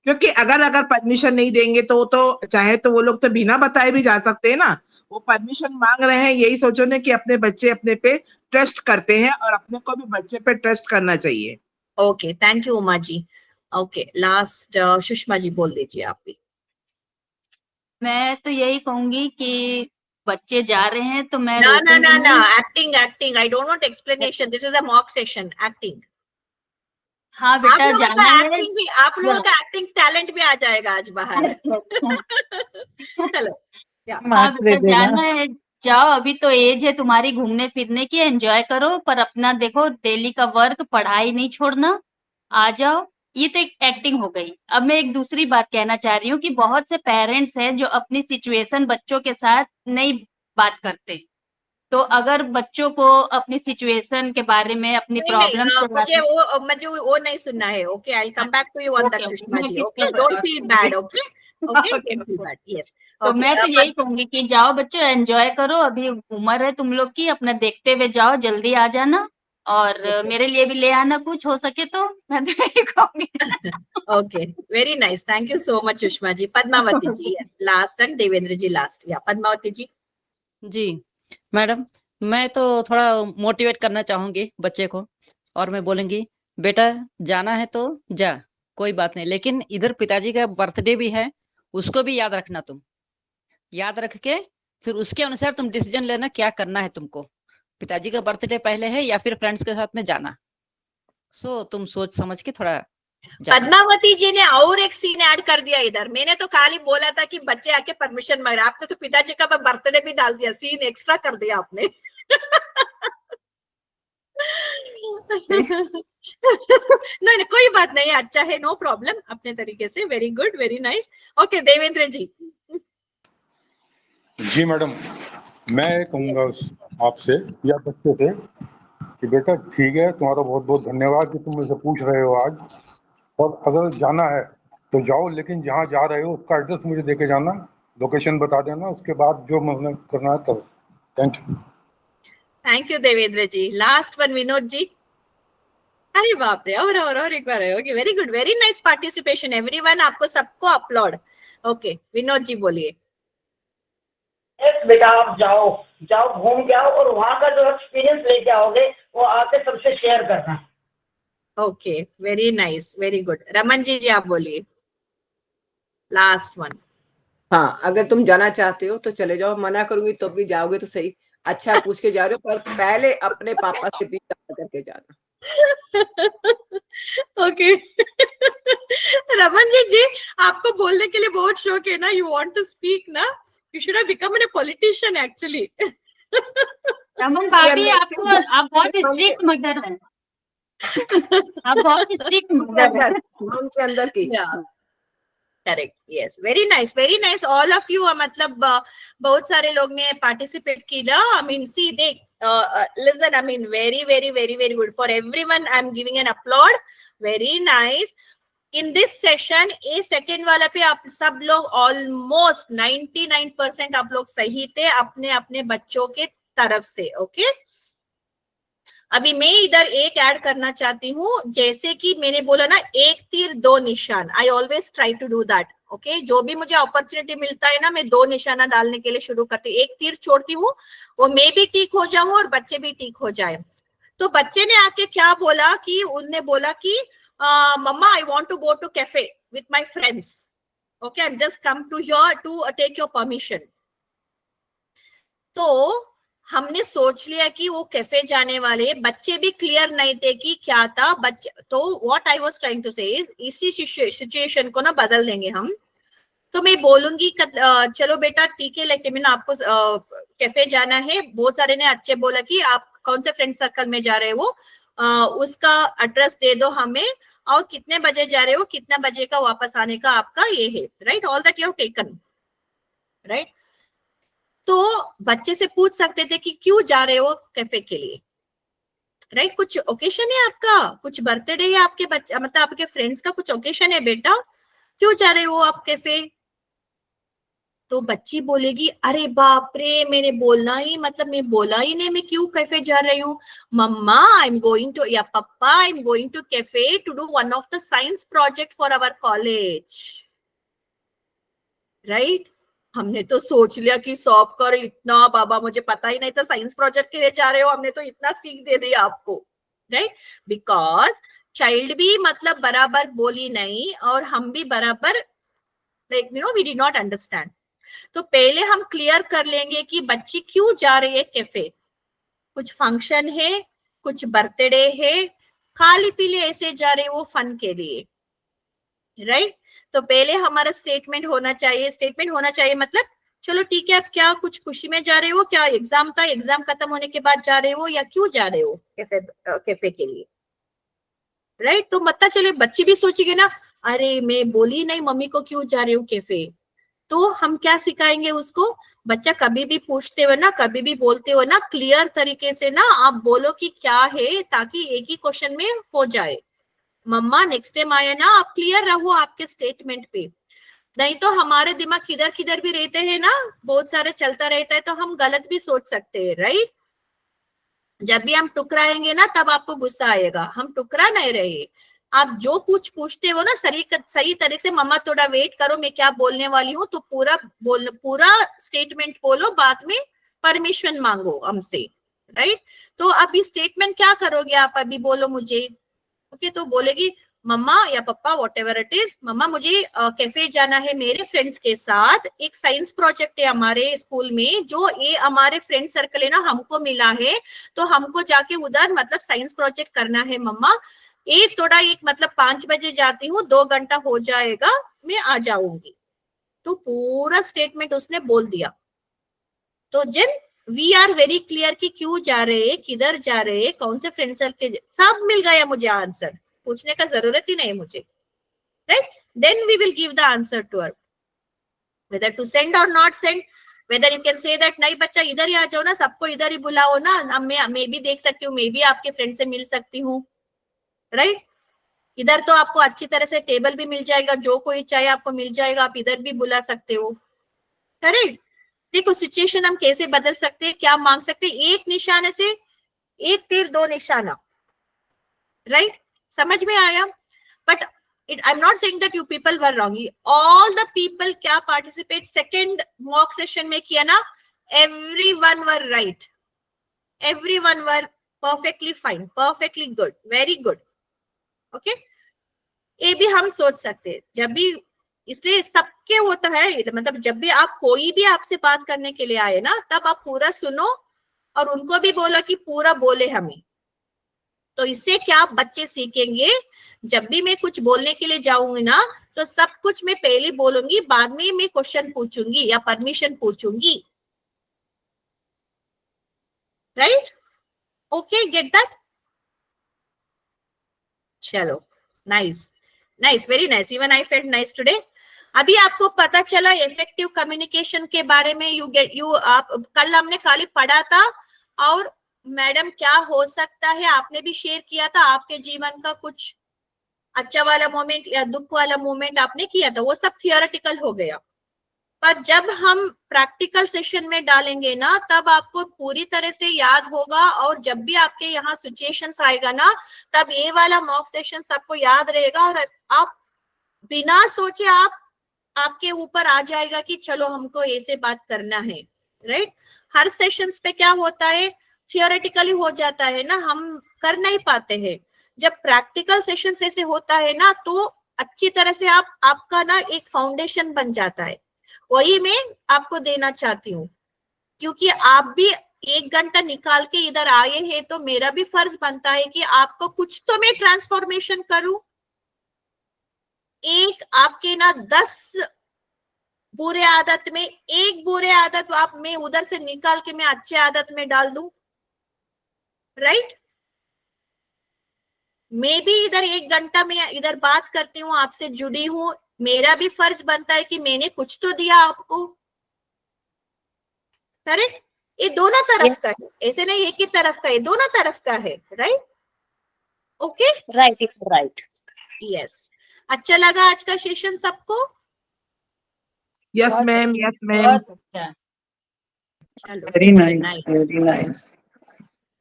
क्योंकि अगर परमिशन नहीं देंगे तो चाहे तो वो लोग तो बिना बताए भी जा सकते हैं ना। वो परमिशन मांग रहे हैं, यही सोचो ना कि अपने बच्चे अपने पे ट्रस्ट करते हैं, और अपने को भी बच्चे पे ट्रस्ट करना चाहिए। Okay, thank you Uma ji. Okay, last Sushma ji बोल दीजिए आप भी। मैं तो यही कहूंगी कि बच्चे जा रहे हैं तो मैं ना ना ना ना, रोकूंगी acting I don't want explanation, this is a mock session. Acting, हाँ आप बेटा लोगों जाना का है। एक्टिंग भी, आप लोगों का एक्टिंग टैलेंट भी आ जाएगा आज बाहर। अच्छा अच्छा। चलो, या हाँ बेटा जाना है, जाओ, अभी तो एज है तुम्हारी घूमने फिरने की, एंजॉय करो, पर अपना देखो डेली का वर्क, पढ़ाई नहीं छोड़ना, आ जाओ। ये तो एक एक्टिंग हो गई। अब मैं एक दूसरी बात कहना चाह रही हूँ कि बहुत से पेरेंट्स हैं जो अपनी सिचुएशन बच्चों के साथ नहीं बात करते। तो अगर बच्चों को अपनी सिचुएशन के बारे में, अपनी नहीं नहीं, प्रॉब्लम के बारे मुझे वो नहीं सुनना है। Okay, I will come back to you on that okay Sushma मैं जी। किसको okay, don't feel bad. Okay okay, okay don't feel bad. Yes, तो ओके। मैं तो यही कहूंगी कि जाओ बच्चों, एंजॉय करो, अभी उम्र है तुम लोग की, अपना देखते हुए जाओ, जल्दी आ जाना, और मेरे लिए भी ले आना कुछ हो सके तो। मैं तो यही कहूंगी। Okay, very nice, thank you so much Sushma ji. Padmavati ji, yes last, and Devendra ji last. या पद्मावती जी। जी मैडम, मैं तो थोड़ा मोटिवेट करना चाहूंगी बच्चे को, और मैं बोलूंगी बेटा जाना है तो जा, कोई बात नहीं, लेकिन इधर पिताजी का बर्थडे भी है, उसको भी याद रखना। तुम याद रख के फिर उसके अनुसार तुम डिसीजन लेना क्या करना है तुमको, पिताजी का बर्थडे पहले है या फिर फ्रेंड्स के साथ में जाना। सो तुम सोच समझ के थोड़ा जाना। पद्मावती जी ने और एक सीन ऐड कर दिया इधर। मैंने तो खाली बोला था कि बच्चे आके परमिशन मांग रहे, आपने तो पिताजी का बर्थडे भी डाल दिया, सीन एक्स्ट्रा कर दिया आपने। नहीं, कोई बात नहीं, अच्छा है, नो प्रॉब्लम, अपने तरीके से। Very good, very nice. Okay Devendra ji. जी मैडम, मैं कहूँगा आपसे या बच्चे से कि बेटा ठीक है, तुम्हारा बहुत बहुत धन्यवाद कि तुम मुझसे पूछ रहे हो आज, और अगर जाना है तो जाओ, लेकिन जहाँ जा रहे हो उसका एड्रेस मुझे देके जाना, लोकेशन बता देना, उसके बाद जो मैं करना है करो। Thank you. Thank you Devendra ji. Last one Vinod ji. अरे बाप रे, और एक बार है। Okay, very good, very nice participation everyone, आपको सबको अपलोड। ओके विनोद जी बोलिए। बेटा आप जाओ घूम के आओ, और वहाँ का जो एक्सपीरियंस लेके आओगे वो आके सबसे शेयर करना। Okay, very nice, very good. Raman ji आप बोलिए, लास्ट वन। हाँ, अगर तुम जाना चाहते हो तो चले जाओ, मना करूंगी तो भी जाओगे तो सही, अच्छा पूछ के जा रहे हो, पर पहले अपने पापा से भी करके जाना। ओके रमन जी आपको बोलने के लिए बहुत शौक है ना, यू वांट टू स्पीक ना, you should have become a politician actually. Raman भाभी आप बहुत स्ट्रिक्ट मदर हैं। आप बहुत स्ट्रिक्ट मदर हैं। मन के अंदर की। Correct, yes, very nice all of you. मतलब बहुत सारे लोग ने पार्टिसिपेट किया। आई मीन सी देख, listen, I mean very good for everyone. I'm giving an applaud. Very nice. In this session, A second वाला पे आप सब लोग ऑलमोस्ट 99% आप लोग सही थे अपने अपने बच्चों के तरफ से। ओके, अभी मैं इधर एक ऐड करना चाहती हूँ, जैसे कि मैंने बोला ना, एक तीर दो निशान। I always try to do that. Okay, जो भी मुझे अपॉर्चुनिटी मिलता है ना, मैं दो निशाना डालने के लिए शुरू करती हूँ। एक तीर छोड़ती हूँ, वो मैं भी ठीक हो जाऊं और बच्चे भी ठीक हो जाए। तो बच्चे ने आके क्या बोला कि उनने बोला कि मम्मा I want to go to cafe with my friends. Okay, I am just come to here to take your permission. तो हमने सोच लिया कि वो कैफे जाने वाले, बच्चे भी क्लियर नहीं थे कि क्या था बच्चे। तो what I was trying to say is, इसी सिचुएशन को ना बदल देंगे हम। तो मैं बोलूंगी चलो बेटा ठीक है, लेकिन आपको कैफे जाना है। बहुत सारे ने अच्छे बोला कि आप कौन से फ्रेंड सर्कल में जा रहे हो, उसका एड्रेस दे दो हमें, और कितने बजे जा रहे हो, कितना बजे का वापस आने का आपका ये है, right, all that you have taken, right. तो बच्चे से पूछ सकते थे कि क्यों जा रहे हो कैफे के लिए, राइट, कुछ ओकेशन है आपका, कुछ बर्थडे है आपके बच्चे, मतलब आपके फ्रेंड्स का कुछ ओकेशन है बेटा, क्यों जा रहे हो आप कैफे। तो बच्ची बोलेगी अरे बाप रे, मैंने बोलना ही, मतलब मैं बोला ही नहीं, मैं क्यों कैफे जा रही हूँ। मम्मा आई एम गोइंग टू, या पप्पा I am going to cafe to do one of the science project for our college, right. हमने तो सोच लिया कि सॉप कर इतना, बाबा मुझे पता ही नहीं था साइंस प्रोजेक्ट के लिए जा रहे हो, हमने तो इतना सीख दे दिया आपको, राइट। बिकॉज चाइल्ड भी मतलब बराबर बोली नहीं, और हम भी बराबर, like you know, we did not understand. तो पहले हम क्लियर कर लेंगे कि बच्ची क्यों जा रही है कैफे, कुछ फंक्शन है, कुछ बर्थडे है, खाली पीले ऐसे जा रहे वो फन के लिए, राइट। तो पहले हमारा स्टेटमेंट होना चाहिए, मतलब चलो ठीक है, अब क्या कुछ खुशी में जा रहे हो, क्या एग्जाम था, एग्जाम खत्म होने के बाद जा रहे हो, या क्यों जा रहे हो कैफे के लिए, राइट। तो मतलब चले बच्ची भी सोचेगी ना, अरे मैं बोली नहीं मम्मी को क्यों जा रही हूँ कैफे। तो हम क्या सिखाएंगे उसको, बच्चा कभी भी पूछते हो ना, कभी भी बोलते हो ना, क्लियर तरीके से ना आप बोलो कि क्या है, ताकि एक ही क्वेश्चन में हो जाए। मम्मा नेक्स्ट टाइम आए ना, आप क्लियर रहो आपके स्टेटमेंट पे, नहीं तो हमारे दिमाग किधर किधर भी रहते हैं ना, बहुत सारे चलता रहता है, तो हम गलत भी सोच सकते हैं, राइट। जब भी हम टुकराएंगे ना, तब आपको गुस्सा आएगा, हम टुकरा नहीं रहे। आप जो कुछ पूछते हो ना, सही तरीके से, मम्मा थोड़ा वेट करो मैं क्या बोलने वाली हूँ, तो पूरा स्टेटमेंट बोलो, बाद में परमिशन मांगो हमसे, राइट। तो अभी स्टेटमेंट क्या करोगे आप, अभी बोलो मुझे। ओके, तो बोलेगी मम्मा या पापा वॉट एवर इट इज, मम्मा मुझे कैफे जाना है मेरे फ्रेंड्स के साथ, एक साइंस प्रोजेक्ट है हमारे स्कूल में, जो ये हमारे फ्रेंड सर्कल है ना हमको मिला है, तो हमको जाके उधर मतलब साइंस प्रोजेक्ट करना है मम्मा। ये थोड़ा एक मतलब 5 बजे जाती हूँ, 2 घंटा हो जाएगा, मैं आ जाऊंगी। तो पूरा स्टेटमेंट उसने बोल दिया। तो जिन वी आर वेरी क्लियर कि क्यों जा रहे, किधर जा रहे, कौन से फ्रेंड सर्कल, सब मिल गया मुझे आंसर, पूछने का जरूरत ही नहीं मुझे, right. Then we will give the answer to her, whether to send or not send, whether you can say that नहीं बच्चा इधर ही आ जाओ ना, सबको इधर ही बुलाओ ना, मैं भी देख सकती हूँ, मैं भी आपके फ्रेंड से मिल सकती हूँ, राइट। इधर तो आपको अच्छी तरह से टेबल भी मिल जाएगा, जो कोई चाहे आपको मिल जाएगा, आप इधर भी बुला सकते हो, करेक्ट। देखो सिचुएशन हम कैसे बदल सकते हैं, क्या मांग सकते हैं, एक निशाने से एक तीर 2 निशाना, राइट। समझ में आया। But I am not saying that you people were wrong, all the people क्या पार्टिसिपेट सेकेंड मॉक सेशन में किया ना, everyone were right, everyone were perfectly fine, perfectly good, very good, okay. ये भी हम सोच सकते हैं जब भी, इसलिए सबके होता है, मतलब जब भी आप कोई भी आपसे बात करने के लिए आए ना, तब आप पूरा सुनो और उनको भी बोलो कि पूरा बोले हमें। तो इससे क्या बच्चे सीखेंगे, जब भी मैं कुछ बोलने के लिए जाऊंगी ना, तो सब कुछ मैं पहले बोलूंगी, बाद में मैं क्वेश्चन पूछूंगी या परमिशन पूछूंगी, राइट। Okay, get that. चलो, nice nice, very nice, even I felt nice today. अभी आपको पता चला इफेक्टिव कम्युनिकेशन के बारे में, आप कल हमने खाली पढ़ा था, और मैडम क्या हो सकता है आपने भी शेयर किया था, आपके जीवन का कुछ अच्छा वाला मोमेंट या दुख वाला मोमेंट आपने किया था, वो सब थियोरेटिकल हो गया। पर जब हम प्रैक्टिकल सेशन में डालेंगे ना, तब आपको पूरी तरह से याद होगा, और जब भी आपके यहाँ सिचुएशंस आएगा ना, तब ये वाला मॉक सेशन सबको याद रहेगा, और आप बिना सोचे आपके ऊपर आ जाएगा कि चलो हमको ऐसे बात करना है, राइट। हर सेशंस पे क्या होता है, थियोरेटिकली हो जाता है ना, हम कर नहीं पाते हैं। जब प्रैक्टिकल सेशंस ऐसे होता है ना, तो अच्छी तरह से आपका ना एक फाउंडेशन बन जाता है। वही मैं आपको देना चाहती हूँ, क्योंकि आप भी 1 घंटा निकाल के इधर आए हैं, तो मेरा भी फर्ज बनता है कि आपको कुछ तो मैं ट्रांसफॉर्मेशन करूं। एक आपके ना 10 बुरे आदत में एक बुरे आदत आप मैं उधर से निकाल के मैं अच्छे आदत में डाल दूं, राइट। मैं भी इधर 1 घंटा में इधर बात करती हूँ, आपसे जुड़ी हूँ, मेरा भी फर्ज बनता है कि मैंने कुछ तो दिया आपको, करेक्ट। ये दोनों तरफ का है, ऐसे नहीं एक ही तरफ का है, दोनों तरफ का है, right. Okay, right right. Yes. अच्छा लगा आज का सेशन सबको? Yes ma'am, yes ma'am. चलो, very nice, very nice.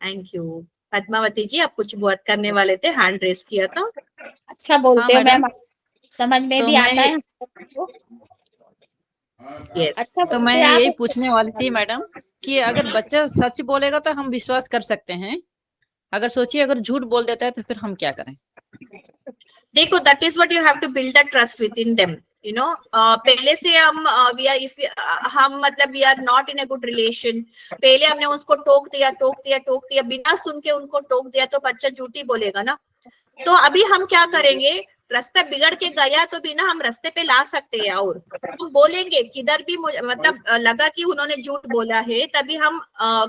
Thank you. Padmavati ji, आप कुछ बात करने वाले थे, हैंड रेस किया था। अच्छा बोलते हो मैडम। मैम, समझ में तो भी आता है यस। अच्छा तो मैं बोलते हैं आप। यही पूछने वाली थी मैडम कि अगर बच्चा सच बोलेगा तो हम विश्वास कर सकते हैं, अगर सोचिए अगर झूठ बोल देता है तो फिर हम क्या करें? देखो, that is what you have to build the trust within them, you know. पहले से हम हम मतलब we are not in a good relation, पहले हमने उसको टोक दिया बिना सुन के उनको टोक दिया, तो बच्चा झूठी बोलेगा ना। तो अभी हम क्या करेंगे, रास्ता बिगड़ के गया तो भी ना हम रास्ते पे ला सकते हैं, और हम बोलेंगे किधर भी मतलब लगा कि उन्होंने झूठ बोला है, तभी हम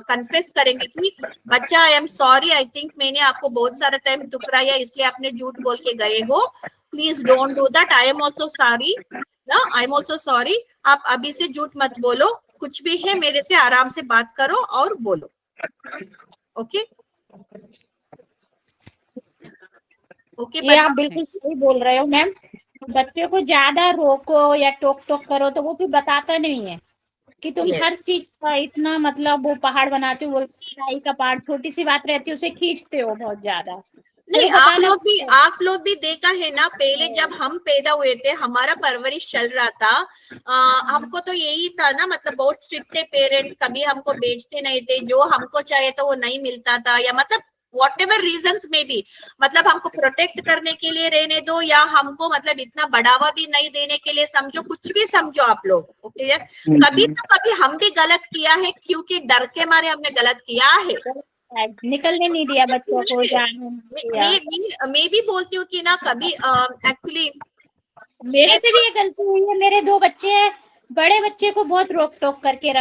कन्फेस करेंगे कि बच्चा I am sorry, I think मैंने आपको बहुत सारा टाइम दुखराया, इसलिए आपने झूठ बोल के गए हो, please don't do that, I am also sorry ना, आई एम ऑल्सो सॉरी, आप अभी से झूठ मत बोलो, कुछ भी है मेरे से आराम से बात करो और बोलो, ओके। ओके, ये आप बिल्कुल सही बोल रहे हो मैम। बच्चे को ज्यादा रोको या टोक टोक करो तो वो फिर बताता नहीं है कि तुम हर चीज का इतना मतलब वो पहाड़ बनाते हो, वो लड़ाई का पहाड़, छोटी सी बात रहती है उसे खींचते हो बहुत ज्यादा। नहीं, मेरे बताना आप लोग भी देखा है ना, पहले जब हम पैदा हुए थे, हमारा परवरिश चल रहा था, हमको तो यही था ना, मतलब बहुत स्ट्रिक्ट थे पेरेंट्स, कभी हमको बेचते नहीं थे, जो हमको चाहिए तो वो नहीं मिलता था, या मतलब वॉट एवर रीजन्स में भी, मतलब हमको प्रोटेक्ट करने के लिए रहने दो, या हमको मतलब इतना बढ़ावा भी नहीं देने के लिए, समझो कुछ भी समझो आप लोग, ओके। कभी तो कभी हम भी गलत किया है, क्योंकि डर के मारे हमने गलत किया है, निकलने नहीं दिया बच्चों को, जाने नहीं दिया। मैं भी बोलती हूँ कि ना कभी एक्चुअली मेरे से भी ये गलती हुई है, मेरे 2 बच्चे हैं, बड़े बच्चे को बहुत रोक टोक करके